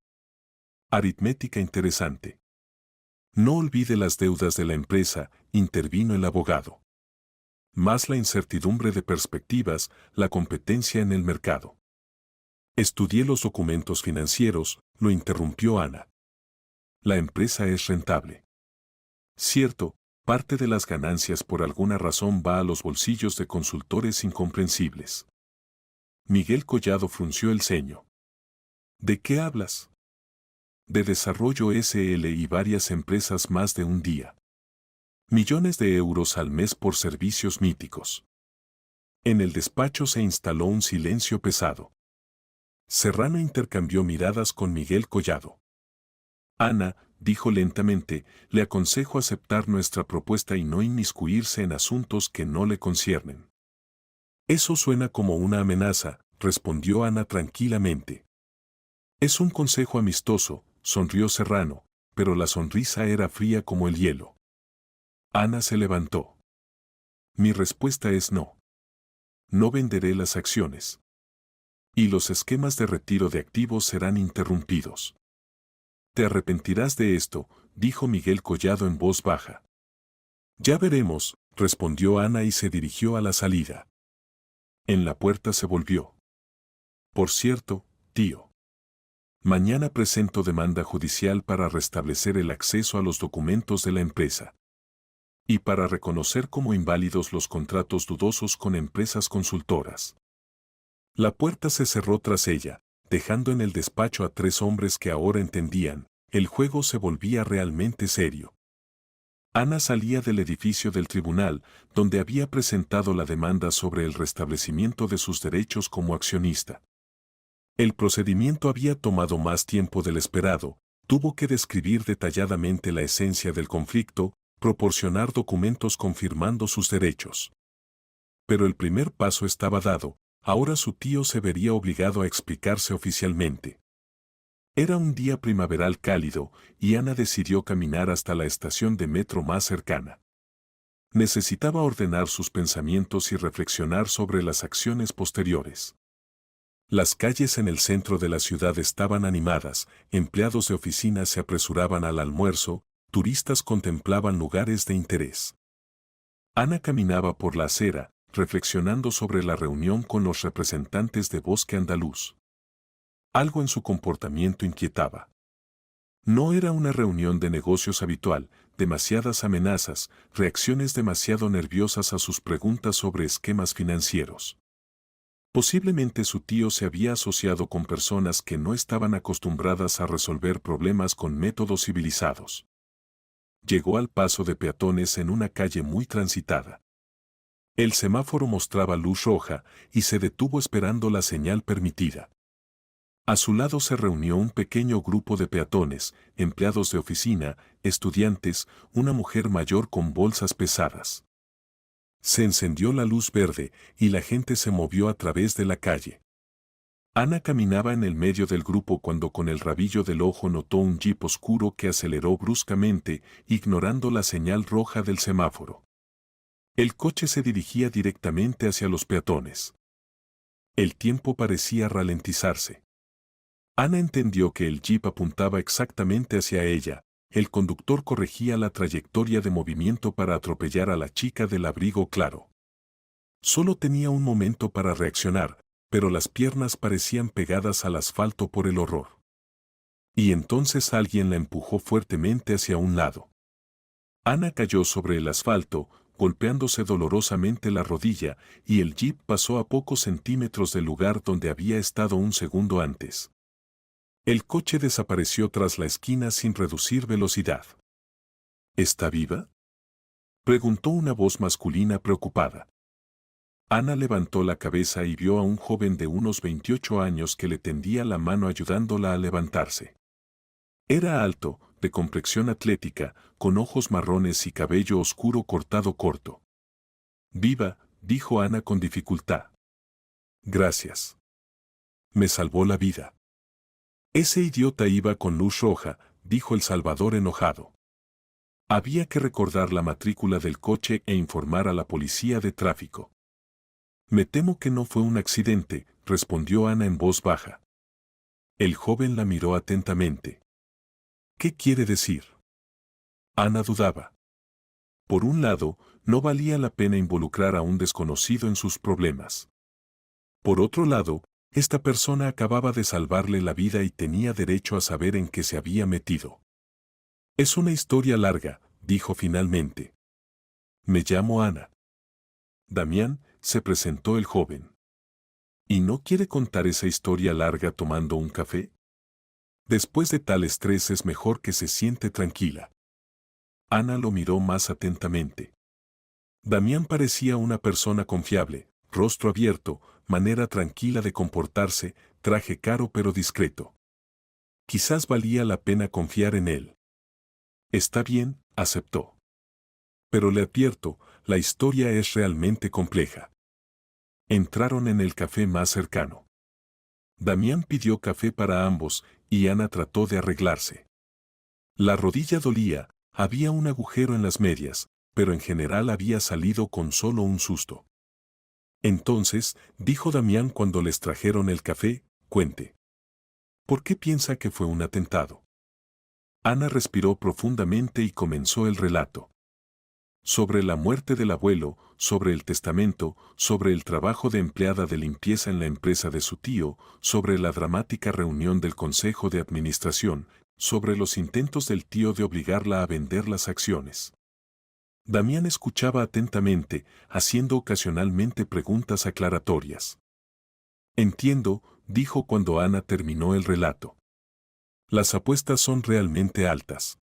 Aritmética interesante. No olvide las deudas de la empresa, intervino el abogado. Más la incertidumbre de perspectivas, la competencia en el mercado. Estudié los documentos financieros, lo interrumpió Ana. La empresa es rentable. Cierto, parte de las ganancias por alguna razón va a los bolsillos de consultores incomprensibles. Miguel Collado frunció el ceño. ¿De qué hablas? De Desarrollo SL y varias empresas más de un día. Millones de euros al mes por servicios míticos. En el despacho se instaló un silencio pesado. Serrano intercambió miradas con Miguel Collado. Ana, dijo lentamente, le aconsejo aceptar nuestra propuesta y no inmiscuirse en asuntos que no le conciernen. Eso suena como una amenaza, respondió Ana tranquilamente. Es un consejo amistoso, sonrió Serrano, pero la sonrisa era fría como el hielo. Ana se levantó. Mi respuesta es no. No venderé las acciones. Y los esquemas de retiro de activos serán interrumpidos. Te arrepentirás de esto, dijo Miguel Collado en voz baja. Ya veremos, respondió Ana y se dirigió a la salida. En la puerta se volvió. Por cierto, tío. Mañana presento demanda judicial para restablecer el acceso a los documentos de la empresa. Y para reconocer como inválidos los contratos dudosos con empresas consultoras. La puerta se cerró tras ella, dejando en el despacho a 3 hombres que ahora entendían, el juego se volvía realmente serio. Ana salía del edificio del tribunal, donde había presentado la demanda sobre el restablecimiento de sus derechos como accionista. El procedimiento había tomado más tiempo del esperado, tuvo que describir detalladamente la esencia del conflicto, proporcionar documentos confirmando sus derechos. Pero el primer paso estaba dado, ahora su tío se vería obligado a explicarse oficialmente. Era un día primaveral cálido, y Ana decidió caminar hasta la estación de metro más cercana. Necesitaba ordenar sus pensamientos y reflexionar sobre las acciones posteriores. Las calles en el centro de la ciudad estaban animadas, empleados de oficina se apresuraban al almuerzo, turistas contemplaban lugares de interés. Ana caminaba por la acera, reflexionando sobre la reunión con los representantes de Bosque Andaluz. Algo en su comportamiento inquietaba. No era una reunión de negocios habitual, demasiadas amenazas, reacciones demasiado nerviosas a sus preguntas sobre esquemas financieros. Posiblemente su tío se había asociado con personas que no estaban acostumbradas a resolver problemas con métodos civilizados. Llegó al paso de peatones en una calle muy transitada. El semáforo mostraba luz roja y se detuvo esperando la señal permitida. A su lado se reunió un pequeño grupo de peatones, empleados de oficina, estudiantes, una mujer mayor con bolsas pesadas. Se encendió la luz verde y la gente se movió a través de la calle. Ana caminaba en el medio del grupo cuando con el rabillo del ojo notó un jeep oscuro que aceleró bruscamente, ignorando la señal roja del semáforo. El coche se dirigía directamente hacia los peatones. El tiempo parecía ralentizarse. Ana entendió que el jeep apuntaba exactamente hacia ella. El conductor corregía la trayectoria de movimiento para atropellar a la chica del abrigo claro. Solo tenía un momento para reaccionar, pero las piernas parecían pegadas al asfalto por el horror. Y entonces alguien la empujó fuertemente hacia un lado. Ana cayó sobre el asfalto, golpeándose dolorosamente la rodilla, y el jeep pasó a pocos centímetros del lugar donde había estado un segundo antes. El coche desapareció tras la esquina sin reducir velocidad. ¿Está viva?, preguntó una voz masculina preocupada. Ana levantó la cabeza y vio a un joven de unos 28 años que le tendía la mano ayudándola a levantarse. Era alto, de complexión atlética, con ojos marrones y cabello oscuro cortado corto. «Viva», dijo Ana con dificultad. «Gracias. Me salvó la vida». «Ese idiota iba con luz roja», dijo el Salvador enojado. Había que recordar la matrícula del coche e informar a la policía de tráfico. «Me temo que no fue un accidente», respondió Ana en voz baja. El joven la miró atentamente. «¿Qué quiere decir?». Ana dudaba. Por un lado, no valía la pena involucrar a un desconocido en sus problemas. Por otro lado, esta persona acababa de salvarle la vida y tenía derecho a saber en qué se había metido. «Es una historia larga», dijo finalmente. «Me llamo Ana». «Damián», se presentó el joven. «¿Y no quiere contar esa historia larga tomando un café? Después de tal estrés es mejor que se siente tranquila». Ana lo miró más atentamente. Damián parecía una persona confiable, rostro abierto, manera tranquila de comportarse, traje caro pero discreto. Quizás valía la pena confiar en él. Está bien, aceptó. Pero le advierto, la historia es realmente compleja. Entraron en el café más cercano. Damián pidió café para ambos y Ana trató de arreglarse. La rodilla dolía, había un agujero en las medias, pero en general había salido con solo un susto. Entonces, dijo Damián cuando les trajeron el café, cuente. ¿Por qué piensa que fue un atentado? Ana respiró profundamente y comenzó el relato. Sobre la muerte del abuelo, sobre el testamento, sobre el trabajo de empleada de limpieza en la empresa de su tío, sobre la dramática reunión del consejo de administración, sobre los intentos del tío de obligarla a vender las acciones. Damián escuchaba atentamente, haciendo ocasionalmente preguntas aclaratorias. Entiendo, dijo cuando Ana terminó el relato. Las apuestas son realmente altas.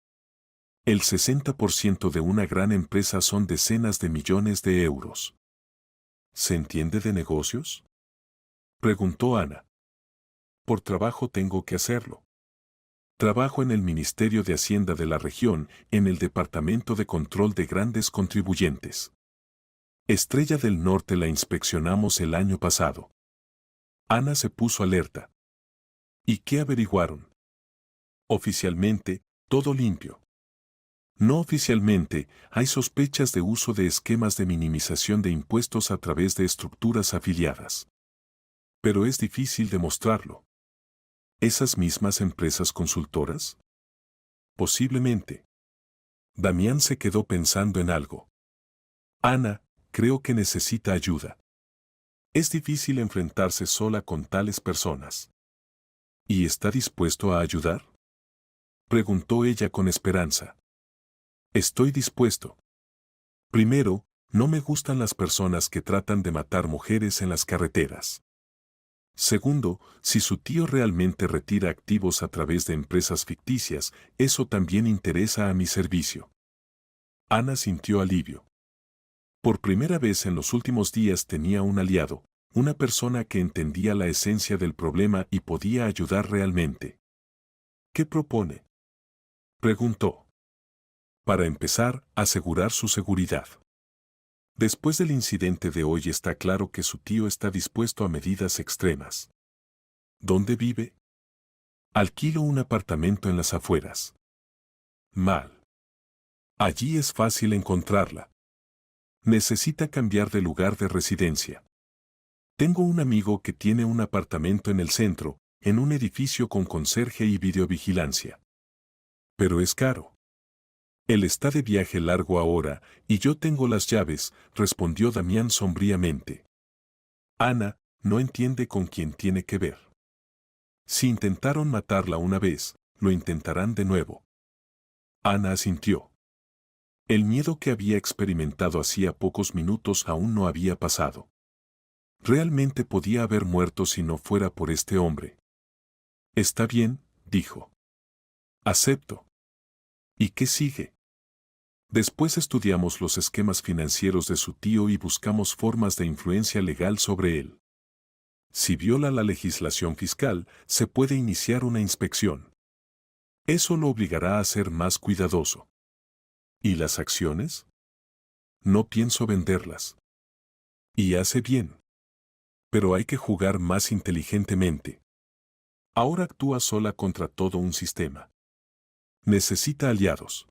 El 60% de una gran empresa son decenas de millones de euros. ¿Se entiende de negocios? Preguntó Ana. Por trabajo tengo que hacerlo. Trabajo en el Ministerio de Hacienda de la región, en el Departamento de Control de Grandes Contribuyentes. Estrella del Norte la inspeccionamos el año pasado. Ana se puso alerta. ¿Y qué averiguaron? Oficialmente, todo limpio. No oficialmente, hay sospechas de uso de esquemas de minimización de impuestos a través de estructuras afiliadas. Pero es difícil demostrarlo. ¿Esas mismas empresas consultoras? Posiblemente. Damián se quedó pensando en algo. Ana, creo que necesita ayuda. Es difícil enfrentarse sola con tales personas. ¿Y está dispuesto a ayudar? Preguntó ella con esperanza. Estoy dispuesto. Primero, no me gustan las personas que tratan de matar mujeres en las carreteras. Segundo, si su tío realmente retira activos a través de empresas ficticias, eso también interesa a mi servicio. Ana sintió alivio. Por primera vez en los últimos días tenía un aliado, una persona que entendía la esencia del problema y podía ayudar realmente. ¿Qué propone? Preguntó. Para empezar, asegurar su seguridad. Después del incidente de hoy está claro que su tío está dispuesto a medidas extremas. ¿Dónde vive? Alquilo un apartamento en las afueras. Mal. Allí es fácil encontrarla. Necesita cambiar de lugar de residencia. Tengo un amigo que tiene un apartamento en el centro, en un edificio con conserje y videovigilancia. Pero es caro. Él está de viaje largo ahora, y yo tengo las llaves, respondió Damián sombríamente. Ana, no entiende con quién tiene que ver. Si intentaron matarla una vez, lo intentarán de nuevo. Ana asintió. El miedo que había experimentado hacía pocos minutos aún no había pasado. Realmente podía haber muerto si no fuera por este hombre. Está bien, dijo. Acepto. ¿Y qué sigue? Después estudiamos los esquemas financieros de su tío y buscamos formas de influencia legal sobre él. Si viola la legislación fiscal, se puede iniciar una inspección. Eso lo obligará a ser más cuidadoso. ¿Y las acciones? No pienso venderlas. Y hace bien. Pero hay que jugar más inteligentemente. Ahora actúa sola contra todo un sistema. Necesita aliados.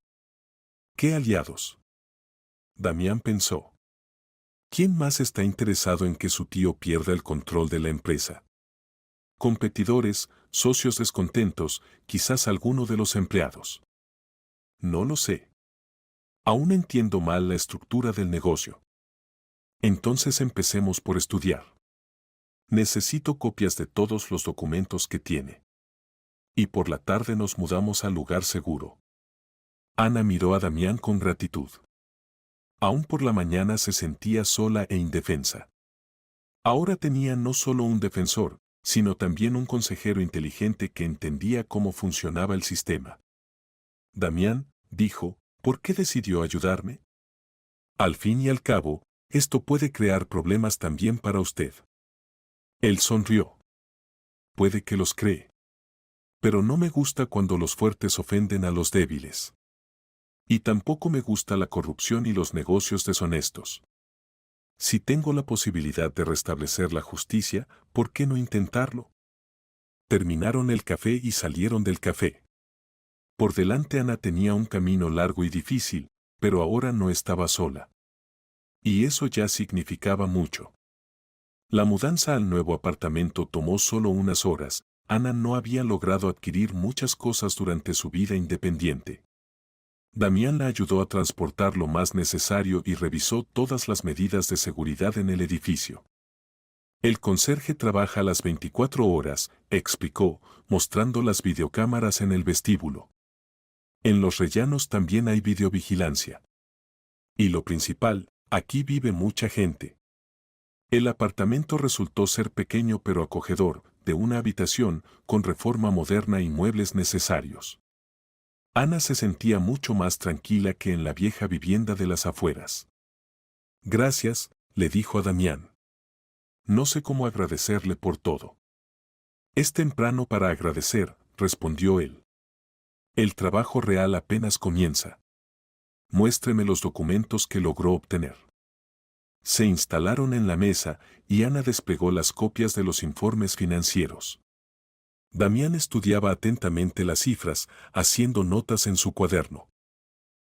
¿Qué aliados? Damián pensó. ¿Quién más está interesado en que su tío pierda el control de la empresa? Competidores, socios descontentos, quizás alguno de los empleados. No lo sé. Aún entiendo mal la estructura del negocio. Entonces empecemos por estudiar. Necesito copias de todos los documentos que tiene. Y por la tarde nos mudamos al lugar seguro. Ana miró a Damián con gratitud. Aún por la mañana se sentía sola e indefensa. Ahora tenía no solo un defensor, sino también un consejero inteligente que entendía cómo funcionaba el sistema. Damián, dijo, ¿por qué decidió ayudarme? Al fin y al cabo, Esto puede crear problemas también para usted. Él sonrió. Puede que los cree. Pero no me gusta cuando los fuertes ofenden a los débiles. Y tampoco me gusta la corrupción y los negocios deshonestos. Si tengo la posibilidad de restablecer la justicia, ¿por qué no intentarlo? Terminaron el café y salieron del café. Por delante Ana tenía un camino largo y difícil, pero ahora no estaba sola. Y eso ya significaba mucho. La mudanza al nuevo apartamento tomó solo unas horas. Ana no había logrado adquirir muchas cosas durante su vida independiente. Damián la ayudó a transportar lo más necesario y revisó todas las medidas de seguridad en el edificio. El conserje trabaja las 24 horas, explicó, mostrando las videocámaras en el vestíbulo. En Los Rellanos también hay videovigilancia. Y lo principal, aquí vive mucha gente. El apartamento resultó ser pequeño pero acogedor, de una habitación, con reforma moderna y muebles necesarios. Ana se sentía mucho más tranquila que en la vieja vivienda de las afueras. Gracias, le dijo a Damián. No sé cómo agradecerle por todo. Es temprano para agradecer, respondió él. El trabajo real apenas comienza. Muéstreme los documentos que logró obtener. Se instalaron en la mesa y Ana desplegó las copias de los informes financieros. Damián estudiaba atentamente las cifras, haciendo notas en su cuaderno.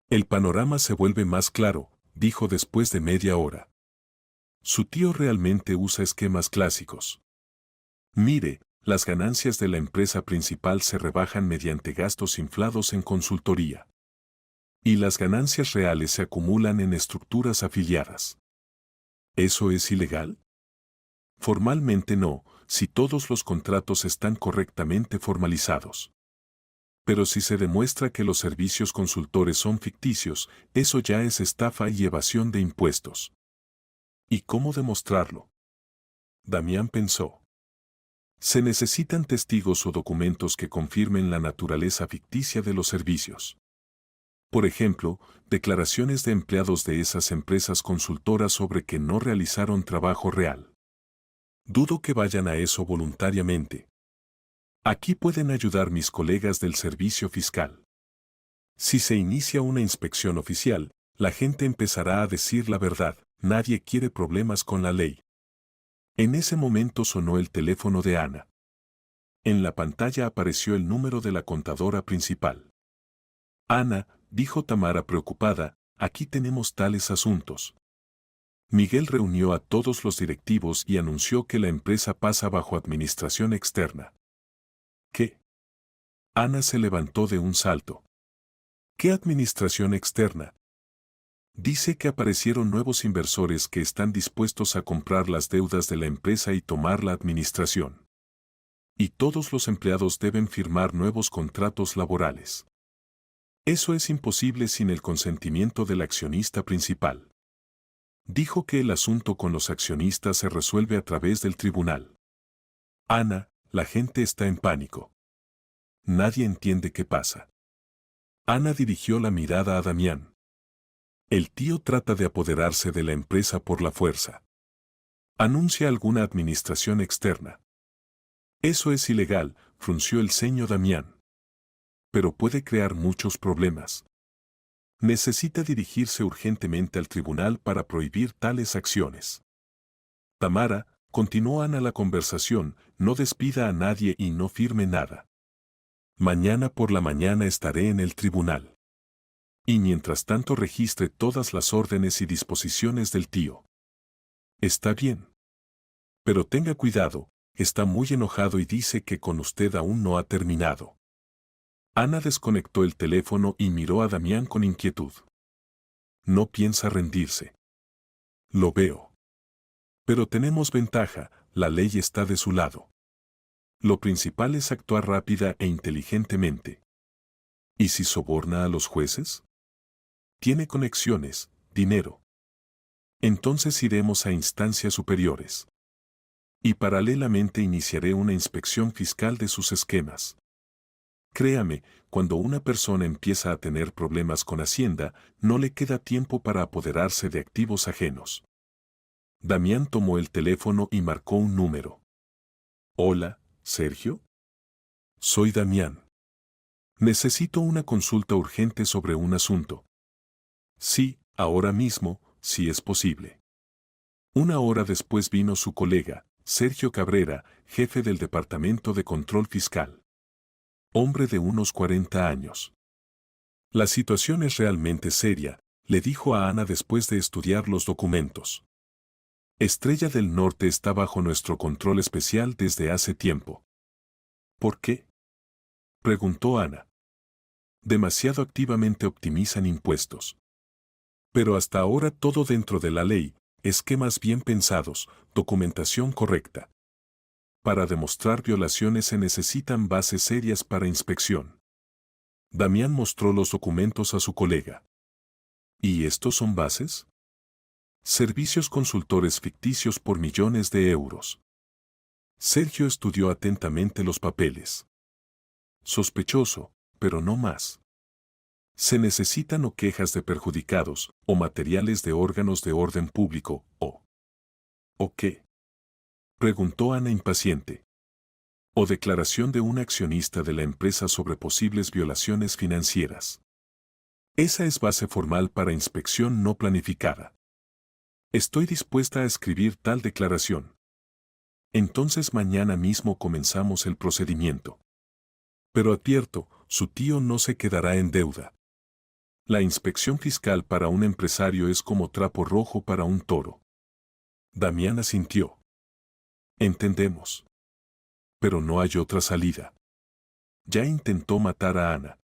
El panorama se vuelve más claro, dijo después de media hora. Su tío realmente usa esquemas clásicos. Mire, las ganancias de la empresa principal se rebajan mediante gastos inflados en consultoría. Y las ganancias reales se acumulan en estructuras afiliadas. ¿Eso es ilegal? Formalmente no, si todos los contratos están correctamente formalizados. Pero si se demuestra que los servicios consultores son ficticios, eso ya es estafa y evasión de impuestos. ¿Y cómo demostrarlo? Damián pensó. Se necesitan testigos o documentos que confirmen la naturaleza ficticia de los servicios. Por ejemplo, declaraciones de empleados de esas empresas consultoras sobre que no realizaron trabajo real. Dudo que vayan a eso voluntariamente. Aquí pueden ayudar mis colegas del servicio fiscal. Si se inicia una inspección oficial, la gente empezará a decir la verdad, nadie quiere problemas con la ley. En ese momento sonó el teléfono de Ana. En la pantalla apareció el número de la contadora principal. Ana, dijo Tamara preocupada, aquí tenemos tales asuntos. Miguel reunió a todos los directivos y anunció que la empresa pasa bajo administración externa. ¿Qué? Ana se levantó de un salto. ¿Qué administración externa? Dice que aparecieron nuevos inversores que están dispuestos a comprar las deudas de la empresa y tomar la administración. Y todos los empleados deben firmar nuevos contratos laborales. Eso es imposible sin el consentimiento del accionista principal. Dijo que el asunto con los accionistas se resuelve a través del tribunal. Ana, la gente está en pánico. Nadie entiende qué pasa. Ana dirigió la mirada a Damián. El tío trata de apoderarse de la empresa por la fuerza. Anuncia alguna administración externa. Eso es ilegal, frunció el ceño Damián. Pero puede crear muchos problemas. Necesita dirigirse urgentemente al tribunal para prohibir tales acciones. Tamara, continuó Ana la conversación, no despida a nadie y no firme nada. Mañana por la mañana estaré en el tribunal. Y mientras tanto registre todas las órdenes y disposiciones del tío. Está bien. Pero tenga cuidado, está muy enojado y dice que con usted aún no ha terminado. Ana desconectó el teléfono y miró a Damián con inquietud. No piensa rendirse. Lo veo. Pero tenemos ventaja, la ley está de su lado. Lo principal es actuar rápida e inteligentemente. ¿Y si soborna a los jueces? Tiene conexiones, dinero. Entonces iremos a instancias superiores. Y paralelamente iniciaré una inspección fiscal de sus esquemas. Créame, cuando una persona empieza a tener problemas con Hacienda, no le queda tiempo para apoderarse de activos ajenos. Damián tomó el teléfono y marcó un número. Hola, Sergio. Soy Damián. Necesito una consulta urgente sobre un asunto. Sí, ahora mismo, si es posible. Una hora después vino su colega, Sergio Cabrera, jefe del Departamento de Control Fiscal. Hombre de unos 40 años. La situación es realmente seria, le dijo a Ana después de estudiar los documentos. Estrella del Norte está bajo nuestro control especial desde hace tiempo. ¿Por qué? Preguntó Ana. Demasiado activamente optimizan impuestos. Pero hasta ahora todo dentro de la ley, esquemas bien pensados, documentación correcta. Para demostrar violaciones se necesitan bases serias para inspección. Damián mostró los documentos a su colega. ¿Y estos son bases? Servicios consultores ficticios por millones de euros. Sergio estudió atentamente los papeles. Sospechoso, pero no más. Se necesitan o quejas de perjudicados, o materiales de órganos de orden público, ¿O qué? Preguntó Ana impaciente. O declaración de un accionista de la empresa sobre posibles violaciones financieras. Esa es base formal para inspección no planificada. Estoy dispuesta a escribir tal declaración. Entonces mañana mismo comenzamos el procedimiento. Pero advierto, su tío no se quedará en deuda. La inspección fiscal para un empresario es como trapo rojo para un toro. Damián asintió. Entendemos. Pero no hay otra salida. Ya intentó matar a Ana.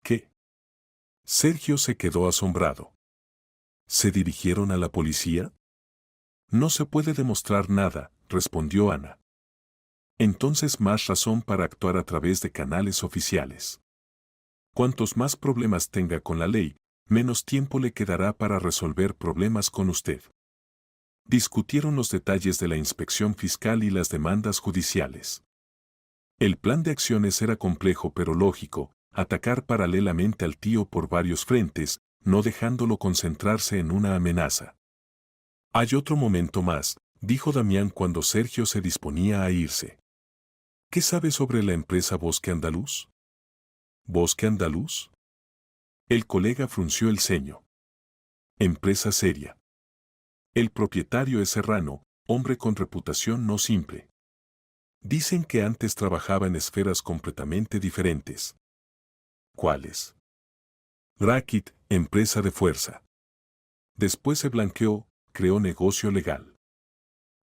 ¿Qué? Sergio se quedó asombrado. ¿Se dirigieron a la policía? No se puede demostrar nada, respondió Ana. Entonces más razón para actuar a través de canales oficiales. Cuantos más problemas tenga con la ley, menos tiempo le quedará para resolver problemas con usted. Discutieron los detalles de la inspección fiscal y las demandas judiciales. El plan de acciones era complejo pero lógico, atacar paralelamente al tío por varios frentes, no dejándolo concentrarse en una amenaza. Hay otro momento más, dijo Damián cuando Sergio se disponía a irse. ¿Qué sabe sobre la empresa Bosque Andaluz? ¿Bosque Andaluz? El colega frunció el ceño. Empresa seria. El propietario es serrano, hombre con reputación no simple. Dicen que antes trabajaba en esferas completamente diferentes. ¿Cuáles? Racket, empresa de fuerza. Después se blanqueó, creó negocio legal.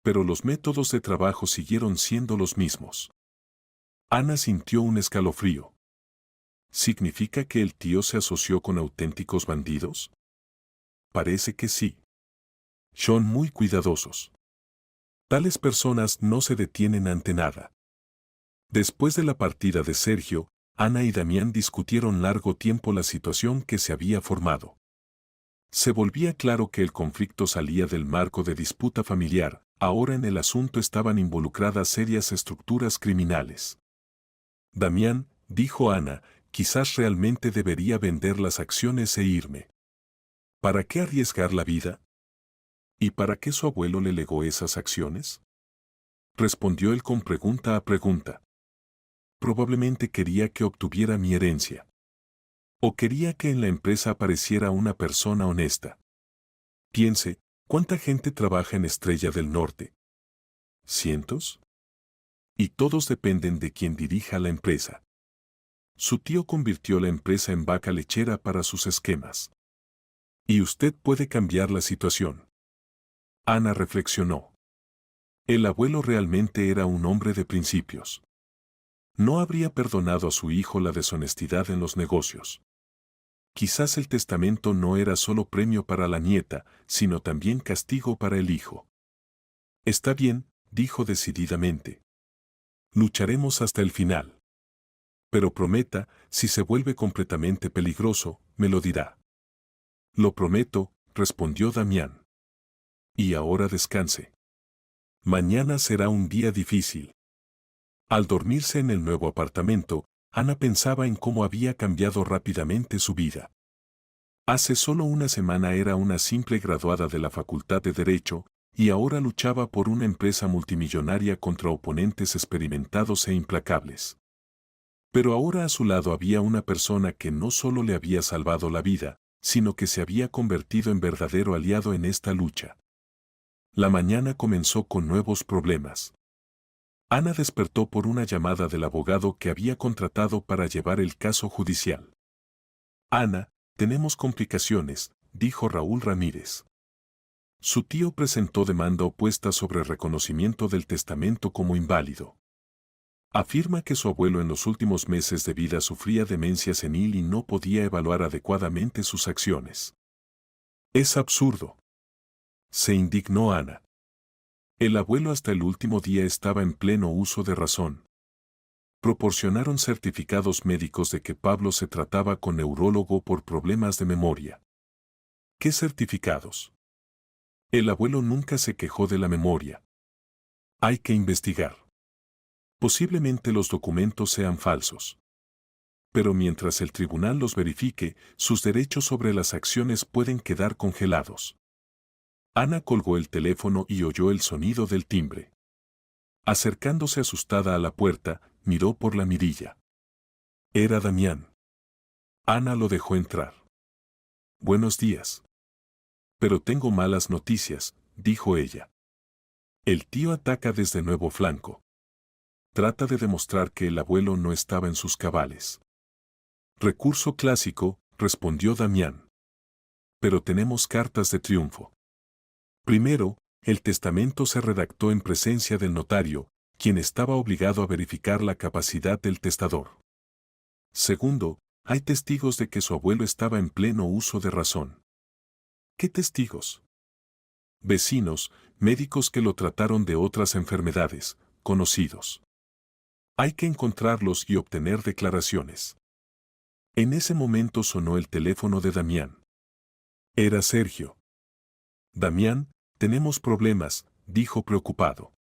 Pero los métodos de trabajo siguieron siendo los mismos. Ana sintió un escalofrío. ¿Significa que el tío se asoció con auténticos bandidos? Parece que sí. Son muy cuidadosos. Tales personas no se detienen ante nada. Después de la partida de Sergio, Ana y Damián discutieron largo tiempo la situación que se había formado. Se volvía claro que el conflicto salía del marco de disputa familiar, ahora en el asunto estaban involucradas serias estructuras criminales. Damián, dijo Ana, quizás realmente debería vender las acciones e irme. ¿Para qué arriesgar la vida? ¿Y para qué su abuelo le legó esas acciones? Respondió él con pregunta a pregunta. Probablemente quería que obtuviera mi herencia. O quería que en la empresa apareciera una persona honesta. Piense, ¿cuánta gente trabaja en Estrella del Norte? ¿Cientos? Y todos dependen de quien dirija la empresa. Su tío convirtió la empresa en vaca lechera para sus esquemas. Y usted puede cambiar la situación. Ana reflexionó. El abuelo realmente era un hombre de principios. No habría perdonado a su hijo la deshonestidad en los negocios. Quizás el testamento no era solo premio para la nieta, sino también castigo para el hijo. Está bien, dijo decididamente. Lucharemos hasta el final. Pero prometa, si se vuelve completamente peligroso, me lo dirá. Lo prometo, respondió Damián. Y ahora descanse. Mañana será un día difícil. Al dormirse en el nuevo apartamento, Ana pensaba en cómo había cambiado rápidamente su vida. Hace solo una semana era una simple graduada de la Facultad de Derecho, y ahora luchaba por una empresa multimillonaria contra oponentes experimentados e implacables. Pero ahora a su lado había una persona que no solo le había salvado la vida, sino que se había convertido en verdadero aliado en esta lucha. La mañana comenzó con nuevos problemas. Ana despertó por una llamada del abogado que había contratado para llevar el caso judicial. Ana, tenemos complicaciones, dijo Raúl Ramírez. Su tío presentó demanda opuesta sobre reconocimiento del testamento como inválido. Afirma que su abuelo en los últimos meses de vida sufría demencia senil y no podía evaluar adecuadamente sus acciones. Es absurdo. Se indignó Ana. El abuelo hasta el último día estaba en pleno uso de razón. Proporcionaron certificados médicos de que Pablo se trataba con neurólogo por problemas de memoria. ¿Qué certificados? El abuelo nunca se quejó de la memoria. Hay que investigar. Posiblemente los documentos sean falsos. Pero mientras el tribunal los verifique, sus derechos sobre las acciones pueden quedar congelados. Ana colgó el teléfono y oyó el sonido del timbre. Acercándose asustada a la puerta, miró por la mirilla. Era Damián. Ana lo dejó entrar. Buenos días. Pero tengo malas noticias, dijo ella. El tío ataca desde nuevo flanco. Trata de demostrar que el abuelo no estaba en sus cabales. Recurso clásico, respondió Damián. Pero tenemos cartas de triunfo. Primero, el testamento se redactó en presencia del notario, quien estaba obligado a verificar la capacidad del testador. Segundo, hay testigos de que su abuelo estaba en pleno uso de razón. ¿Qué testigos? Vecinos, médicos que lo trataron de otras enfermedades, conocidos. Hay que encontrarlos y obtener declaraciones. En ese momento sonó el teléfono de Damián. Era Sergio. Damián, tenemos problemas, dijo preocupado.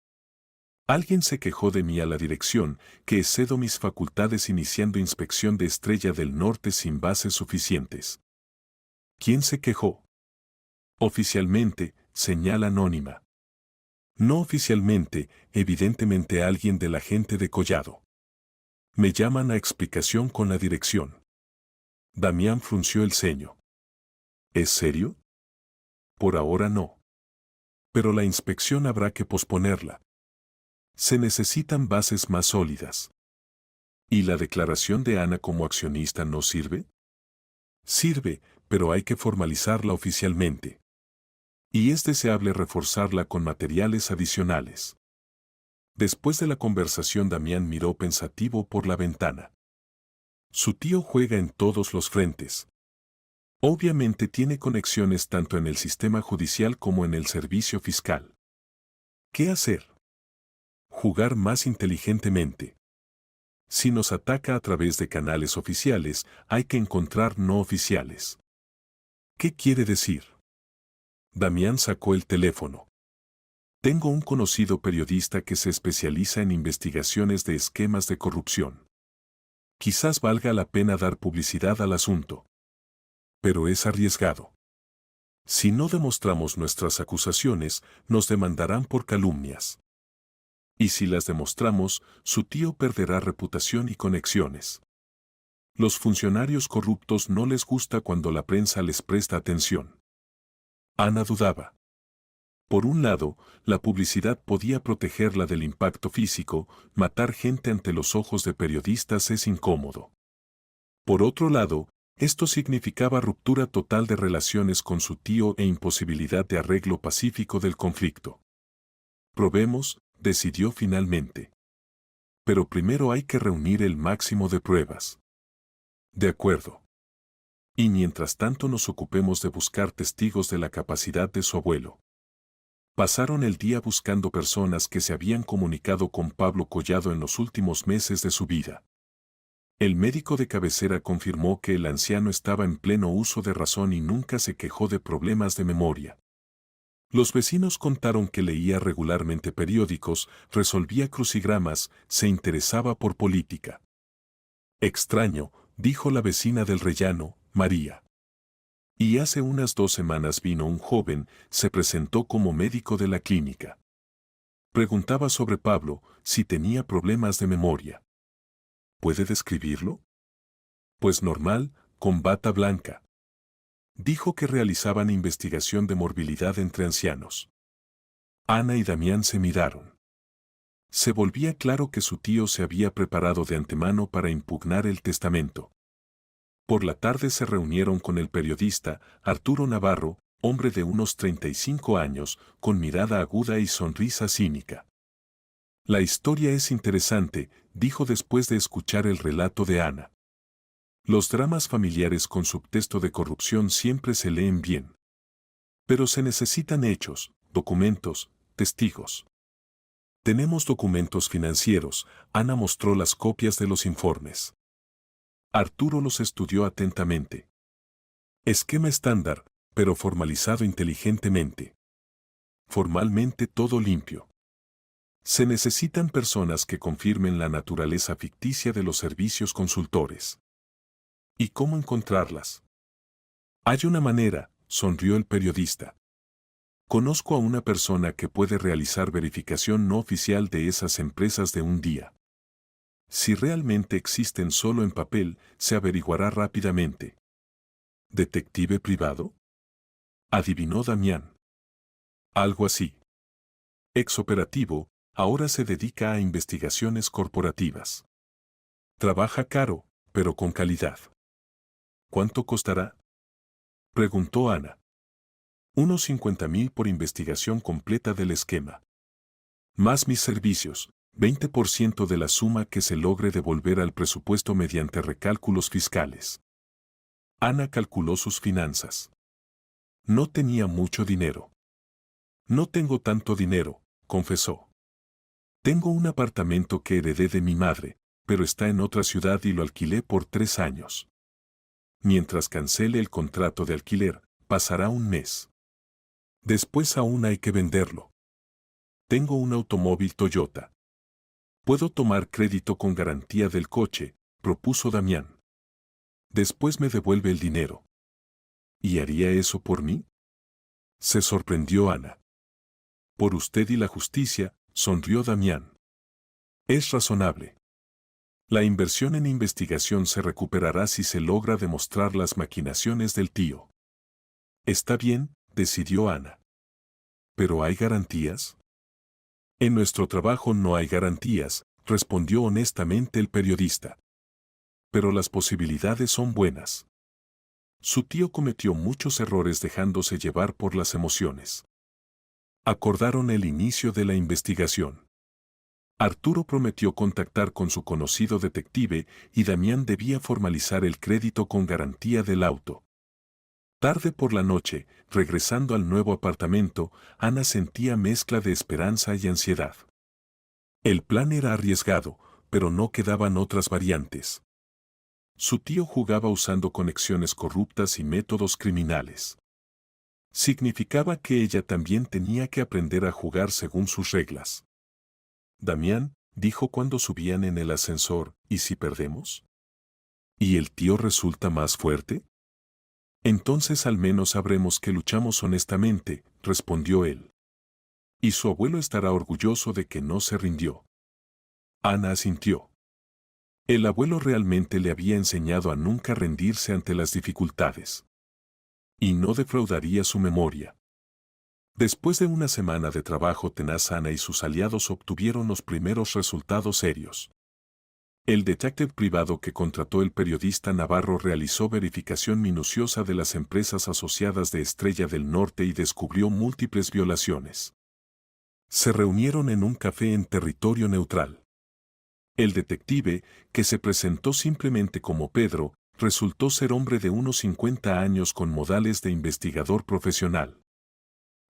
Alguien se quejó de mí a la dirección, que excedo mis facultades iniciando inspección de Estrella del Norte sin bases suficientes. ¿Quién se quejó? Oficialmente, señal anónima. No oficialmente, evidentemente alguien de la gente de Collado. Me llaman a explicación con la dirección. Damián frunció el ceño. ¿Es serio? Por ahora no. Pero la inspección habrá que posponerla. Se necesitan bases más sólidas. ¿Y la declaración de Ana como accionista no sirve? Sirve, pero hay que formalizarla oficialmente. Y es deseable reforzarla con materiales adicionales. Después de la conversación, Damián miró pensativo por la ventana. Su tío juega en todos los frentes. Obviamente tiene conexiones tanto en el sistema judicial como en el servicio fiscal. ¿Qué hacer? Jugar más inteligentemente. Si nos ataca a través de canales oficiales, hay que encontrar no oficiales. ¿Qué quiere decir? Damián sacó el teléfono. Tengo un conocido periodista que se especializa en investigaciones de esquemas de corrupción. Quizás valga la pena dar publicidad al asunto. Pero es arriesgado. Si no demostramos nuestras acusaciones, nos demandarán por calumnias. Y si las demostramos, su tío perderá reputación y conexiones. Los funcionarios corruptos no les gusta cuando la prensa les presta atención. Ana dudaba. Por un lado, la publicidad podía protegerla del impacto físico, matar gente ante los ojos de periodistas es incómodo. Por otro lado, esto significaba ruptura total de relaciones con su tío e imposibilidad de arreglo pacífico del conflicto. Probemos, decidió finalmente. Pero primero hay que reunir el máximo de pruebas. De acuerdo. Y mientras tanto nos ocupemos de buscar testigos de la capacidad de su abuelo. Pasaron el día buscando personas que se habían comunicado con Pablo Collado en los últimos meses de su vida. El médico de cabecera confirmó que el anciano estaba en pleno uso de razón y nunca se quejó de problemas de memoria. Los vecinos contaron que leía regularmente periódicos, resolvía crucigramas, se interesaba por política. Extraño, dijo la vecina del rellano, María. Y hace unas 2 semanas vino un joven, se presentó como médico de la clínica. Preguntaba sobre Pablo, si tenía problemas de memoria. ¿Puede describirlo? Pues normal, con bata blanca. Dijo que realizaban investigación de morbilidad entre ancianos. Ana y Damián se miraron. Se volvía claro que su tío se había preparado de antemano para impugnar el testamento. Por la tarde se reunieron con el periodista Arturo Navarro, hombre de unos 35 años, con mirada aguda y sonrisa cínica. La historia es interesante, dijo después de escuchar el relato de Ana. Los dramas familiares con subtexto de corrupción siempre se leen bien. Pero se necesitan hechos, documentos, testigos. Tenemos documentos financieros, Ana mostró las copias de los informes. Arturo los estudió atentamente. Esquema estándar, pero formalizado inteligentemente. Formalmente todo limpio. Se necesitan personas que confirmen la naturaleza ficticia de los servicios consultores. ¿Y cómo encontrarlas? Hay una manera, sonrió el periodista. Conozco a una persona que puede realizar verificación no oficial de esas empresas de un día. Si realmente existen solo en papel, se averiguará rápidamente. ¿Detective privado? Adivinó Damián. Algo así. Exoperativo, ahora se dedica a investigaciones corporativas. Trabaja caro, pero con calidad. ¿Cuánto costará? Preguntó Ana. Unos 50.000 por investigación completa del esquema. Más mis servicios, 20% de la suma que se logre devolver al presupuesto mediante recálculos fiscales. Ana calculó sus finanzas. No tenía mucho dinero. No tengo tanto dinero, confesó. Tengo un apartamento que heredé de mi madre, pero está en otra ciudad y lo alquilé por 3 años. Mientras cancele el contrato de alquiler, pasará un mes. Después aún hay que venderlo. Tengo un automóvil Toyota. Puedo tomar crédito con garantía del coche, propuso Damián. Después me devuelve el dinero. ¿Y haría eso por mí? Se sorprendió Ana. Por usted y la justicia, sonrió Damián. Es razonable. La inversión en investigación se recuperará si se logra demostrar las maquinaciones del tío. Está bien, decidió Ana. ¿Pero hay garantías? En nuestro trabajo no hay garantías, respondió honestamente el periodista. Pero las posibilidades son buenas. Su tío cometió muchos errores dejándose llevar por las emociones. Acordaron el inicio de la investigación. Arturo prometió contactar con su conocido detective y Damián debía formalizar el crédito con garantía del auto. Tarde por la noche, regresando al nuevo apartamento, Ana sentía mezcla de esperanza y ansiedad. El plan era arriesgado, pero no quedaban otras variantes. Su tío jugaba usando conexiones corruptas y métodos criminales. Significaba que ella también tenía que aprender a jugar según sus reglas. Damián, dijo cuando subían en el ascensor, ¿y si perdemos? ¿Y el tío resulta más fuerte? Entonces al menos sabremos que luchamos honestamente, respondió él. Y su abuelo estará orgulloso de que no se rindió. Ana asintió. El abuelo realmente le había enseñado a nunca rendirse ante las dificultades. Y no defraudaría su memoria. Después de una semana de trabajo tenaz, Ana y sus aliados obtuvieron los primeros resultados serios. El detective privado que contrató el periodista Navarro realizó verificación minuciosa de las empresas asociadas de Estrella del Norte y descubrió múltiples violaciones. Se reunieron en un café en territorio neutral. El detective, que se presentó simplemente como Pedro, resultó ser hombre de unos 50 años con modales de investigador profesional.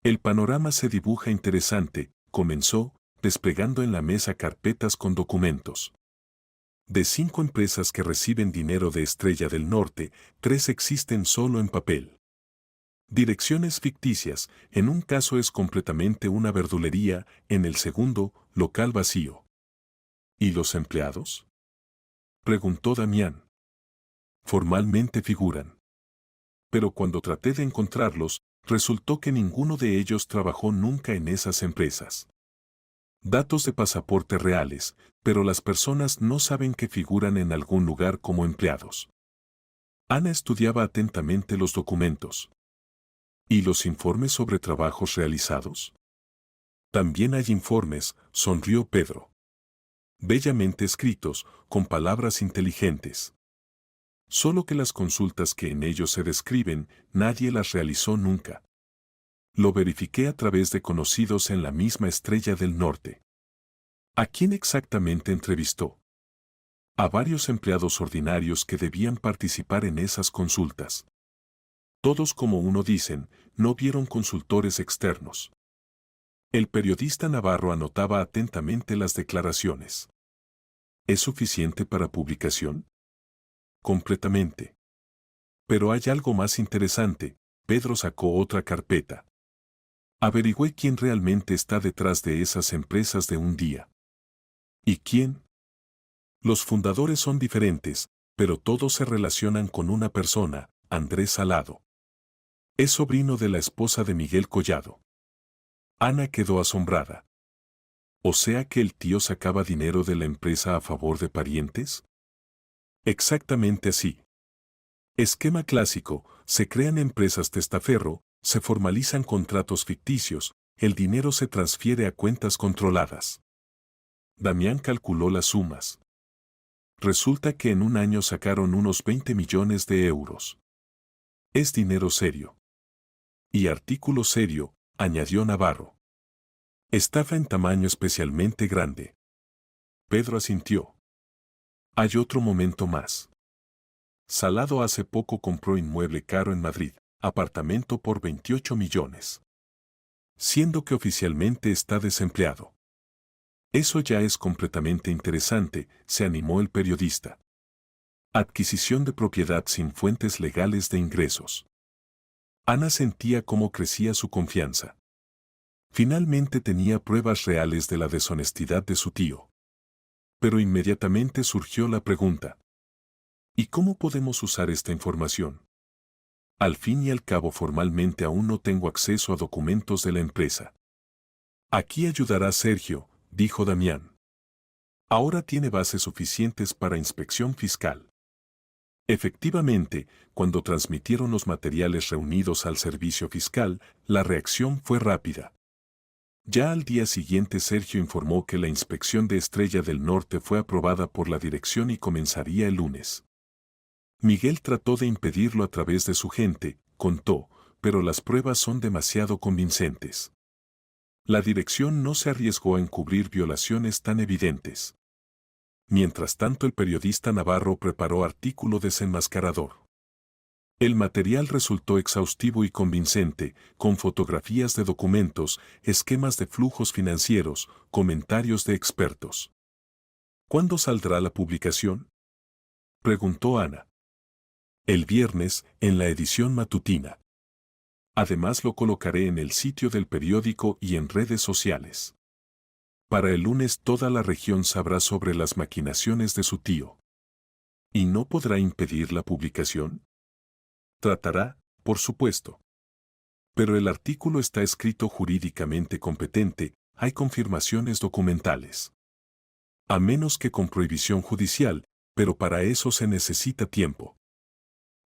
El panorama se dibuja interesante, comenzó, desplegando en la mesa carpetas con documentos. De 5 empresas que reciben dinero de Estrella del Norte, 3 existen solo en papel. Direcciones ficticias, en un caso es completamente una verdulería, en el segundo, local vacío. ¿Y los empleados? Preguntó Damián. Formalmente figuran. pero cuando traté de encontrarlos, resultó que ninguno de ellos trabajó nunca en esas empresas. Datos de pasaporte reales, pero las personas no saben que figuran en algún lugar como empleados. Ana estudiaba atentamente los documentos. ¿Y los informes sobre trabajos realizados? También hay informes, sonrió Pedro. Bellamente escritos, con palabras inteligentes. Solo que las consultas que en ellos se describen, nadie las realizó nunca. Lo verifiqué a través de conocidos en la misma Estrella del Norte. ¿A quién exactamente entrevistó? A varios empleados ordinarios que debían participar en esas consultas. Todos como uno dicen, no vieron consultores externos. El periodista Navarro anotaba atentamente las declaraciones. ¿Es suficiente para publicación? Completamente. Pero hay algo más interesante. Pedro sacó otra carpeta. Averigüé quién realmente está detrás de esas empresas de un día. ¿Y quién? Los fundadores son diferentes, pero todos se relacionan con una persona, Andrés Salado. Es sobrino de la esposa de Miguel Collado. Ana quedó asombrada. ¿O sea que el tío sacaba dinero de la empresa a favor de parientes? Exactamente así. Esquema clásico, se crean empresas testaferro, se formalizan contratos ficticios, el dinero se transfiere a cuentas controladas. Damián calculó las sumas. Resulta que en un año sacaron unos 20 millones de euros. Es dinero serio. Y artículo serio, añadió Navarro. Estafa en tamaño especialmente grande. Pedro asintió. Hay otro momento más. Salado hace poco compró inmueble caro en Madrid, apartamento por 28 millones. Siendo que oficialmente está desempleado. Eso ya es completamente interesante, se animó el periodista. Adquisición de propiedad sin fuentes legales de ingresos. Ana sentía cómo crecía su confianza. Finalmente tenía pruebas reales de la deshonestidad de su tío. Pero inmediatamente surgió la pregunta. ¿Y cómo podemos usar esta información? Al fin y al cabo formalmente aún no tengo acceso a documentos de la empresa. Aquí ayudará Sergio, dijo Damián. Ahora tiene bases suficientes para inspección fiscal. Efectivamente, cuando transmitieron los materiales reunidos al servicio fiscal, la reacción fue rápida. Ya al día siguiente Sergio informó que la inspección de Estrella del Norte fue aprobada por la dirección y comenzaría el lunes. Miguel trató de impedirlo a través de su gente, contó, pero las pruebas son demasiado convincentes. La dirección no se arriesgó a encubrir violaciones tan evidentes. Mientras tanto el periodista Navarro preparó artículo desenmascarador. El material resultó exhaustivo y convincente, con fotografías de documentos, esquemas de flujos financieros, comentarios de expertos. ¿Cuándo saldrá la publicación? Preguntó Ana. El viernes, en la edición matutina. Además lo colocaré en el sitio del periódico y en redes sociales. Para el lunes toda la región sabrá sobre las maquinaciones de su tío. ¿Y no podrá impedir la publicación? Tratará, por supuesto. Pero el artículo está escrito jurídicamente competente, hay confirmaciones documentales. A menos que con prohibición judicial, pero para eso se necesita tiempo.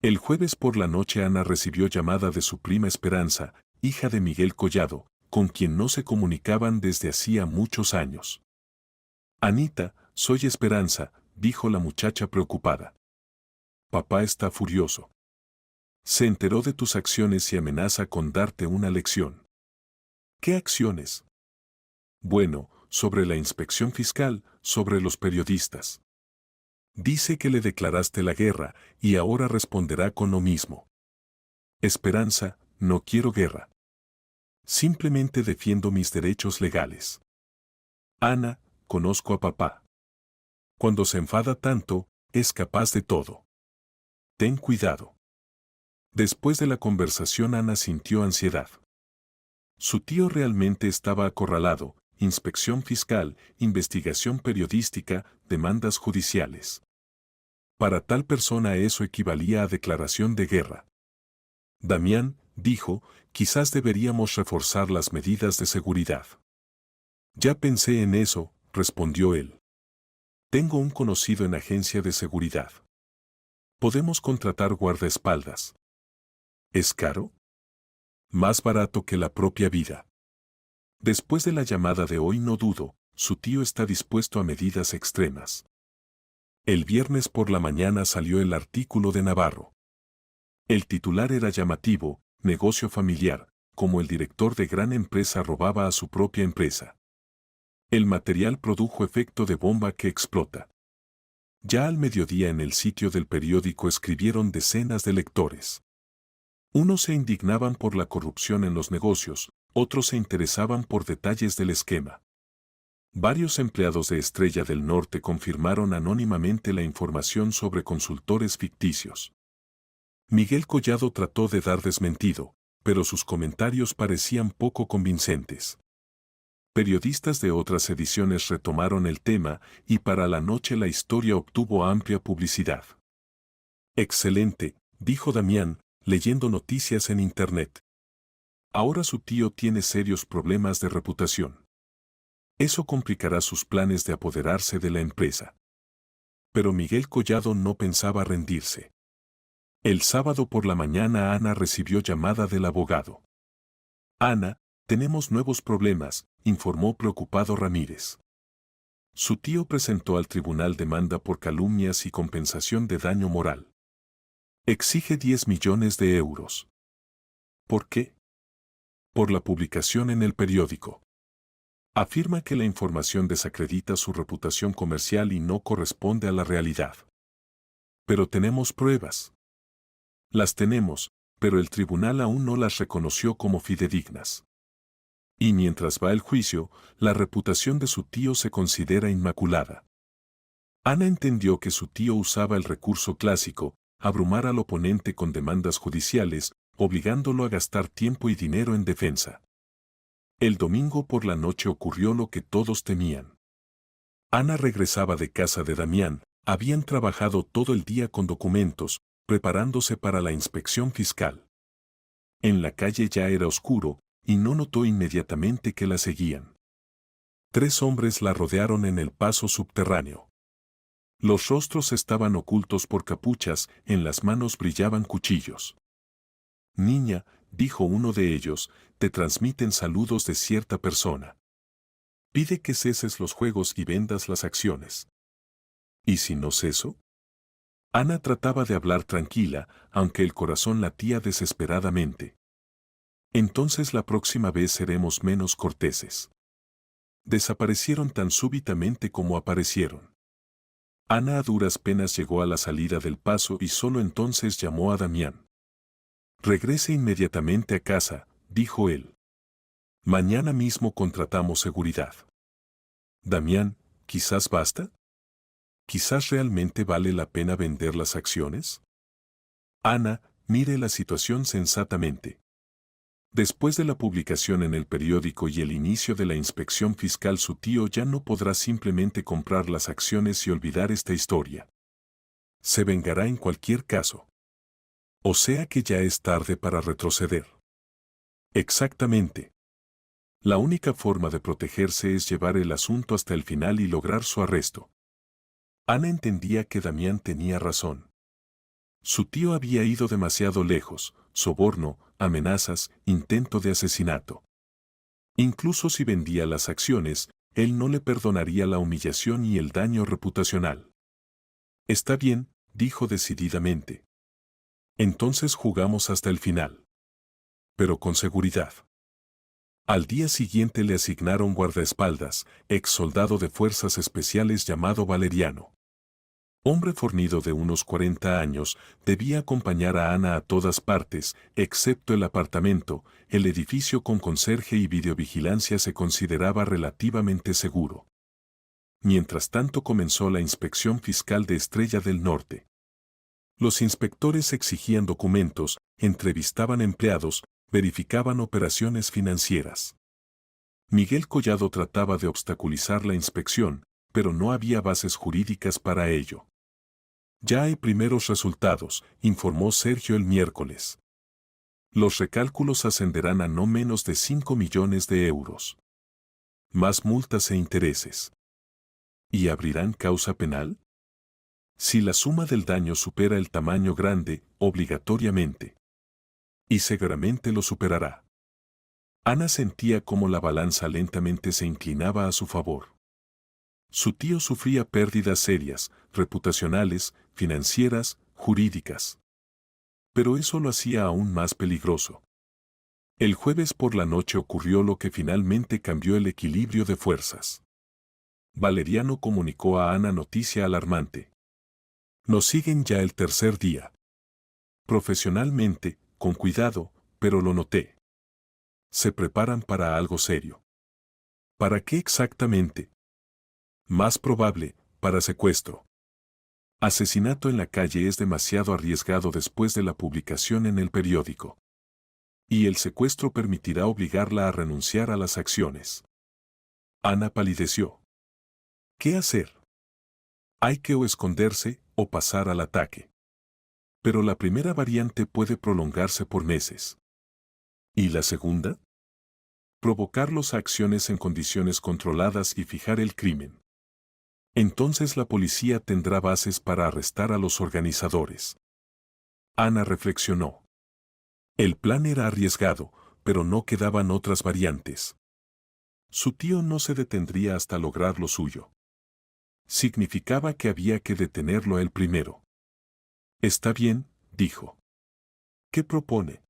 El jueves por la noche Ana recibió llamada de su prima Esperanza, hija de Miguel Collado, con quien no se comunicaban desde hacía muchos años. Anita, soy Esperanza, dijo la muchacha preocupada. Papá está furioso. Se enteró de tus acciones y amenaza con darte una lección. ¿Qué acciones? Bueno, sobre la inspección fiscal, sobre los periodistas. Dice que le declaraste la guerra y ahora responderá con lo mismo. Esperanza, no quiero guerra. Simplemente defiendo mis derechos legales. Ana, conozco a papá. Cuando se enfada tanto, es capaz de todo. Ten cuidado. Después de la conversación Ana sintió ansiedad. Su tío realmente estaba acorralado, inspección fiscal, investigación periodística, demandas judiciales. Para tal persona eso equivalía a declaración de guerra. Damián, dijo, quizás deberíamos reforzar las medidas de seguridad. Ya pensé en eso, respondió él. Tengo un conocido en agencia de seguridad. Podemos contratar guardaespaldas. ¿Es caro? Más barato que la propia vida. Después de la llamada de hoy no dudo, su tío está dispuesto a medidas extremas. El viernes por la mañana salió el artículo de Navarro. El titular era llamativo, negocio familiar, como el director de gran empresa robaba a su propia empresa. El material produjo efecto de bomba que explota. Ya al mediodía en el sitio del periódico escribieron decenas de lectores. Unos se indignaban por la corrupción en los negocios, otros se interesaban por detalles del esquema. Varios empleados de Estrella del Norte confirmaron anónimamente la información sobre consultores ficticios. Miguel Collado trató de dar desmentido, pero sus comentarios parecían poco convincentes. Periodistas de otras ediciones retomaron el tema y para la noche la historia obtuvo amplia publicidad. Excelente, dijo Damián, leyendo noticias en Internet. Ahora su tío tiene serios problemas de reputación. Eso complicará sus planes de apoderarse de la empresa. Pero Miguel Collado no pensaba rendirse. El sábado por la mañana Ana recibió llamada del abogado. Ana, tenemos nuevos problemas, informó preocupado Ramírez. Su tío presentó al tribunal demanda por calumnias y compensación de daño moral. Exige 10 millones de euros. ¿Por qué? Por la publicación en el periódico. Afirma que la información desacredita su reputación comercial y no corresponde a la realidad. Pero tenemos pruebas. Las tenemos, pero el tribunal aún no las reconoció como fidedignas. Y mientras va el juicio, la reputación de su tío se considera inmaculada. Ana entendió que su tío usaba el recurso clásico, abrumar al oponente con demandas judiciales, obligándolo a gastar tiempo y dinero en defensa. El domingo por la noche ocurrió lo que todos temían. Ana regresaba de casa de Damián, habían trabajado todo el día con documentos, preparándose para la inspección fiscal. En la calle ya era oscuro, y no notó inmediatamente que la seguían. 3 hombres la rodearon en el paso subterráneo. Los rostros estaban ocultos por capuchas, en las manos brillaban cuchillos. Niña, dijo uno de ellos, te transmiten saludos de cierta persona. Pide que ceses los juegos y vendas las acciones. ¿Y si no ceso? Ana trataba de hablar tranquila, aunque el corazón latía desesperadamente. Entonces la próxima vez seremos menos corteses. Desaparecieron tan súbitamente como aparecieron. Ana a duras penas llegó a la salida del paso y solo entonces llamó a Damián. Regrese inmediatamente a casa, dijo él. Mañana mismo contratamos seguridad. Damián, ¿quizás basta? ¿Quizás realmente vale la pena vender las acciones? Ana, mire la situación sensatamente. Después de la publicación en el periódico y el inicio de la inspección fiscal, su tío ya no podrá simplemente comprar las acciones y olvidar esta historia. Se vengará en cualquier caso. O sea que ya es tarde para retroceder. Exactamente. La única forma de protegerse es llevar el asunto hasta el final y lograr su arresto. Ana entendía que Damián tenía razón. Su tío había ido demasiado lejos, soborno, amenazas, intento de asesinato. Incluso si vendía las acciones, él no le perdonaría la humillación y el daño reputacional. Está bien, dijo decididamente. Entonces jugamos hasta el final. Pero con seguridad. Al día siguiente le asignaron guardaespaldas, ex soldado de fuerzas especiales llamado Valeriano. Hombre fornido de unos 40 años, debía acompañar a Ana a todas partes, excepto el apartamento. El edificio con conserje y videovigilancia se consideraba relativamente seguro. Mientras tanto comenzó la inspección fiscal de Estrella del Norte. Los inspectores exigían documentos, entrevistaban empleados, verificaban operaciones financieras. Miguel Collado trataba de obstaculizar la inspección, pero no había bases jurídicas para ello. Ya hay primeros resultados, informó Sergio el miércoles. Los recálculos ascenderán a no menos de 5 millones de euros. Más multas e intereses. ¿Y abrirán causa penal? Si la suma del daño supera el tamaño grande, obligatoriamente. Y seguramente lo superará. Ana sentía cómo la balanza lentamente se inclinaba a su favor. Su tío sufría pérdidas serias, reputacionales, financieras, jurídicas. Pero eso lo hacía aún más peligroso. El jueves por la noche ocurrió lo que finalmente cambió el equilibrio de fuerzas. Valeriano comunicó a Ana noticia alarmante. Nos siguen ya el tercer día. Profesionalmente, con cuidado, pero lo noté. Se preparan para algo serio. ¿Para qué exactamente? Más probable, para secuestro. Asesinato en la calle es demasiado arriesgado después de la publicación en el periódico. Y el secuestro permitirá obligarla a renunciar a las acciones. Ana palideció. ¿Qué hacer? Hay que o esconderse o pasar al ataque. Pero la primera variante puede prolongarse por meses. ¿Y la segunda? Provocarlos a acciones en condiciones controladas y fijar el crimen. Entonces la policía tendrá bases para arrestar a los organizadores. Ana reflexionó. El plan era arriesgado, pero no quedaban otras variantes. Su tío no se detendría hasta lograr lo suyo. Significaba que había que detenerlo él primero. Está bien, dijo. ¿Qué propone?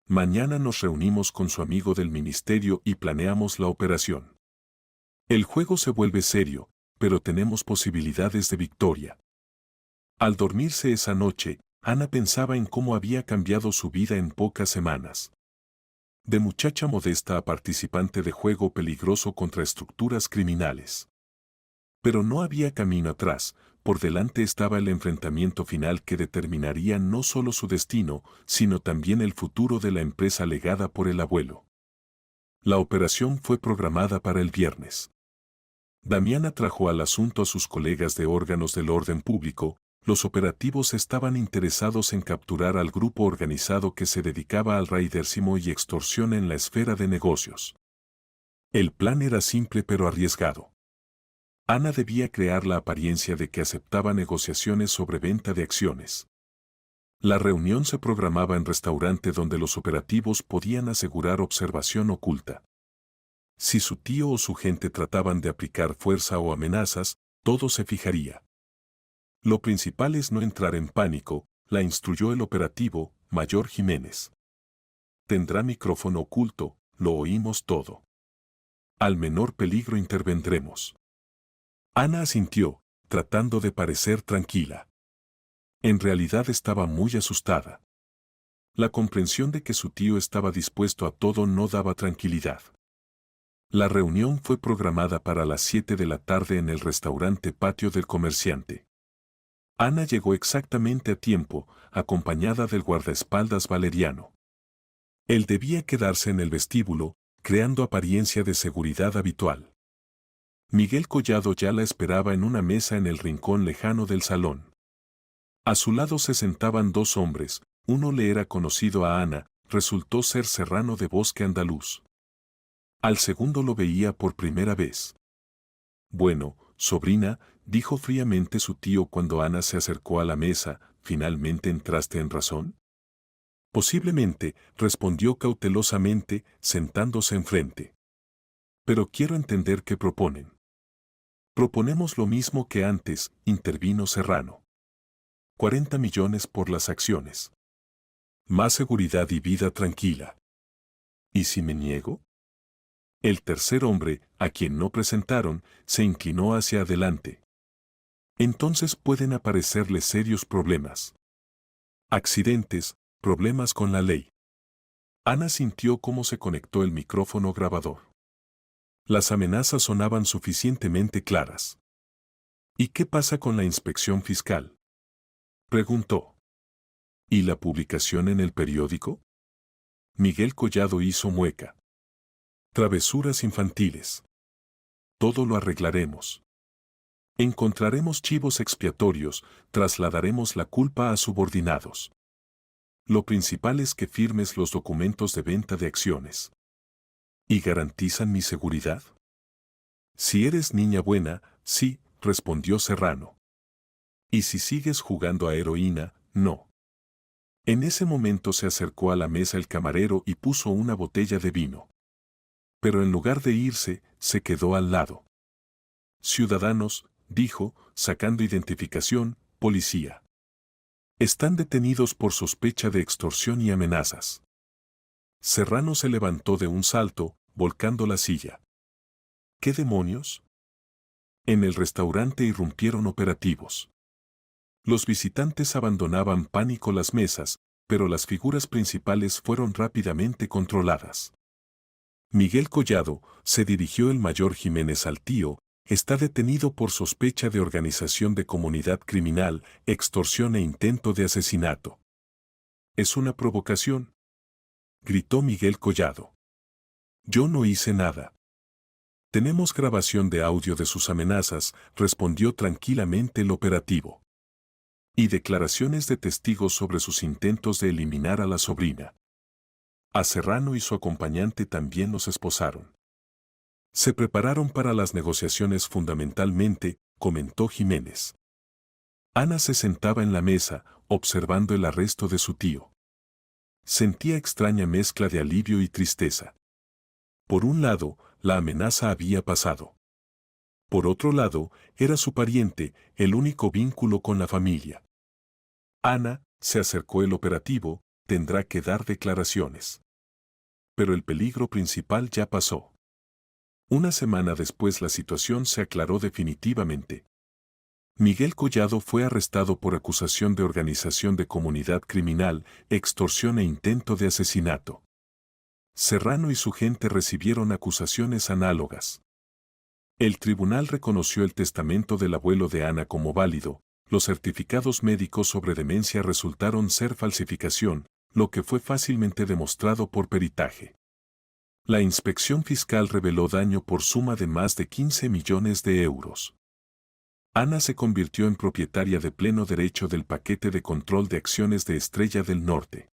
Mañana nos reunimos con su amigo del ministerio y planeamos la operación. El juego se vuelve serio, pero tenemos posibilidades de victoria. Al dormirse esa noche, Ana pensaba en cómo había cambiado su vida en pocas semanas. De muchacha modesta a participante de juego peligroso contra estructuras criminales. Pero no había camino atrás, por delante estaba el enfrentamiento final que determinaría no solo su destino, sino también el futuro de la empresa legada por el abuelo. La operación fue programada para el viernes. Damiana trajo al asunto a sus colegas de órganos del orden público. Los operativos estaban interesados en capturar al grupo organizado que se dedicaba al raiderismo y extorsión en la esfera de negocios. El plan era simple pero arriesgado. Ana debía crear la apariencia de que aceptaba negociaciones sobre venta de acciones. La reunión se programaba en restaurante donde los operativos podían asegurar observación oculta. Si su tío o su gente trataban de aplicar fuerza o amenazas, todo se fijaría. Lo principal es no entrar en pánico, la instruyó el operativo, Mayor Jiménez. Tendrá micrófono oculto, lo oímos todo. Al menor peligro intervendremos. Ana asintió, tratando de parecer tranquila. En realidad estaba muy asustada. La comprensión de que su tío estaba dispuesto a todo no daba tranquilidad. La reunión fue programada para las 7 de la tarde en el restaurante Patio del Comerciante. Ana llegó exactamente a tiempo, acompañada del guardaespaldas Valeriano. Él debía quedarse en el vestíbulo, creando apariencia de seguridad habitual. Miguel Collado ya la esperaba en una mesa en el rincón lejano del salón. A su lado se sentaban dos hombres, uno le era conocido a Ana, resultó ser Serrano de Bosque Andaluz. Al segundo lo veía por primera vez. Bueno, sobrina, dijo fríamente su tío cuando Ana se acercó a la mesa, ¿finalmente entraste en razón? Posiblemente, respondió cautelosamente, sentándose enfrente. Pero quiero entender qué proponen. Proponemos lo mismo que antes, intervino Serrano. 40 millones por las acciones. Más seguridad y vida tranquila. ¿Y si me niego? El tercer hombre, a quien no presentaron, se inclinó hacia adelante. Entonces pueden aparecerle serios problemas. Accidentes, problemas con la ley. Ana sintió cómo se conectó el micrófono grabador. Las amenazas sonaban suficientemente claras. ¿Y qué pasa con la inspección fiscal? Preguntó. ¿Y la publicación en el periódico? Miguel Collado hizo mueca. Travesuras infantiles. Todo lo arreglaremos. Encontraremos chivos expiatorios, trasladaremos la culpa a subordinados. Lo principal es que firmes los documentos de venta de acciones. ¿Y garantizan mi seguridad? Si eres niña buena, sí, respondió Serrano. Y si sigues jugando a heroína, no. En ese momento se acercó a la mesa el camarero y puso una botella de vino. Pero en lugar de irse, se quedó al lado. Ciudadanos, dijo, sacando identificación, policía. Están detenidos por sospecha de extorsión y amenazas. Serrano se levantó de un salto, volcando la silla. ¿Qué demonios? En el restaurante irrumpieron operativos. Los visitantes abandonaban pánico las mesas, pero las figuras principales fueron rápidamente controladas. Miguel Collado, se dirigió el mayor Jiménez al tío, está detenido por sospecha de organización de comunidad criminal, extorsión e intento de asesinato. ¿Es una provocación?, gritó Miguel Collado. Yo no hice nada. Tenemos grabación de audio de sus amenazas, respondió tranquilamente el operativo. Y declaraciones de testigos sobre sus intentos de eliminar a la sobrina. A Serrano y su acompañante también los esposaron. Se prepararon para las negociaciones fundamentalmente, comentó Jiménez. Ana se sentaba en la mesa, observando el arresto de su tío. Sentía extraña mezcla de alivio y tristeza. Por un lado, la amenaza había pasado. Por otro lado, era su pariente, el único vínculo con la familia. Ana, se acercó el operativo, tendrá que dar declaraciones. Pero el peligro principal ya pasó. Una semana después la situación se aclaró definitivamente. Miguel Collado fue arrestado por acusación de organización de comunidad criminal, extorsión e intento de asesinato. Serrano y su gente recibieron acusaciones análogas. El tribunal reconoció el testamento del abuelo de Ana como válido, los certificados médicos sobre demencia resultaron ser falsificación, lo que fue fácilmente demostrado por peritaje. La inspección fiscal reveló daño por suma de más de 15 millones de euros. Ana se convirtió en propietaria de pleno derecho del paquete de control de acciones de Estrella del Norte.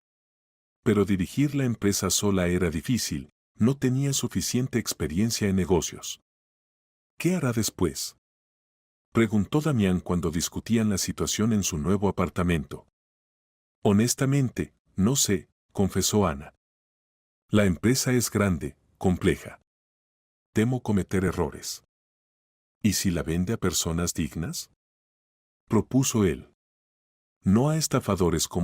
Pero dirigir la empresa sola era difícil, no tenía suficiente experiencia en negocios. ¿Qué hará después?, preguntó Damián cuando discutían la situación en su nuevo apartamento. Honestamente, no sé, confesó Ana. La empresa es grande, compleja. Temo cometer errores. ¿Y si la vende a personas dignas?, propuso él. No a estafadores como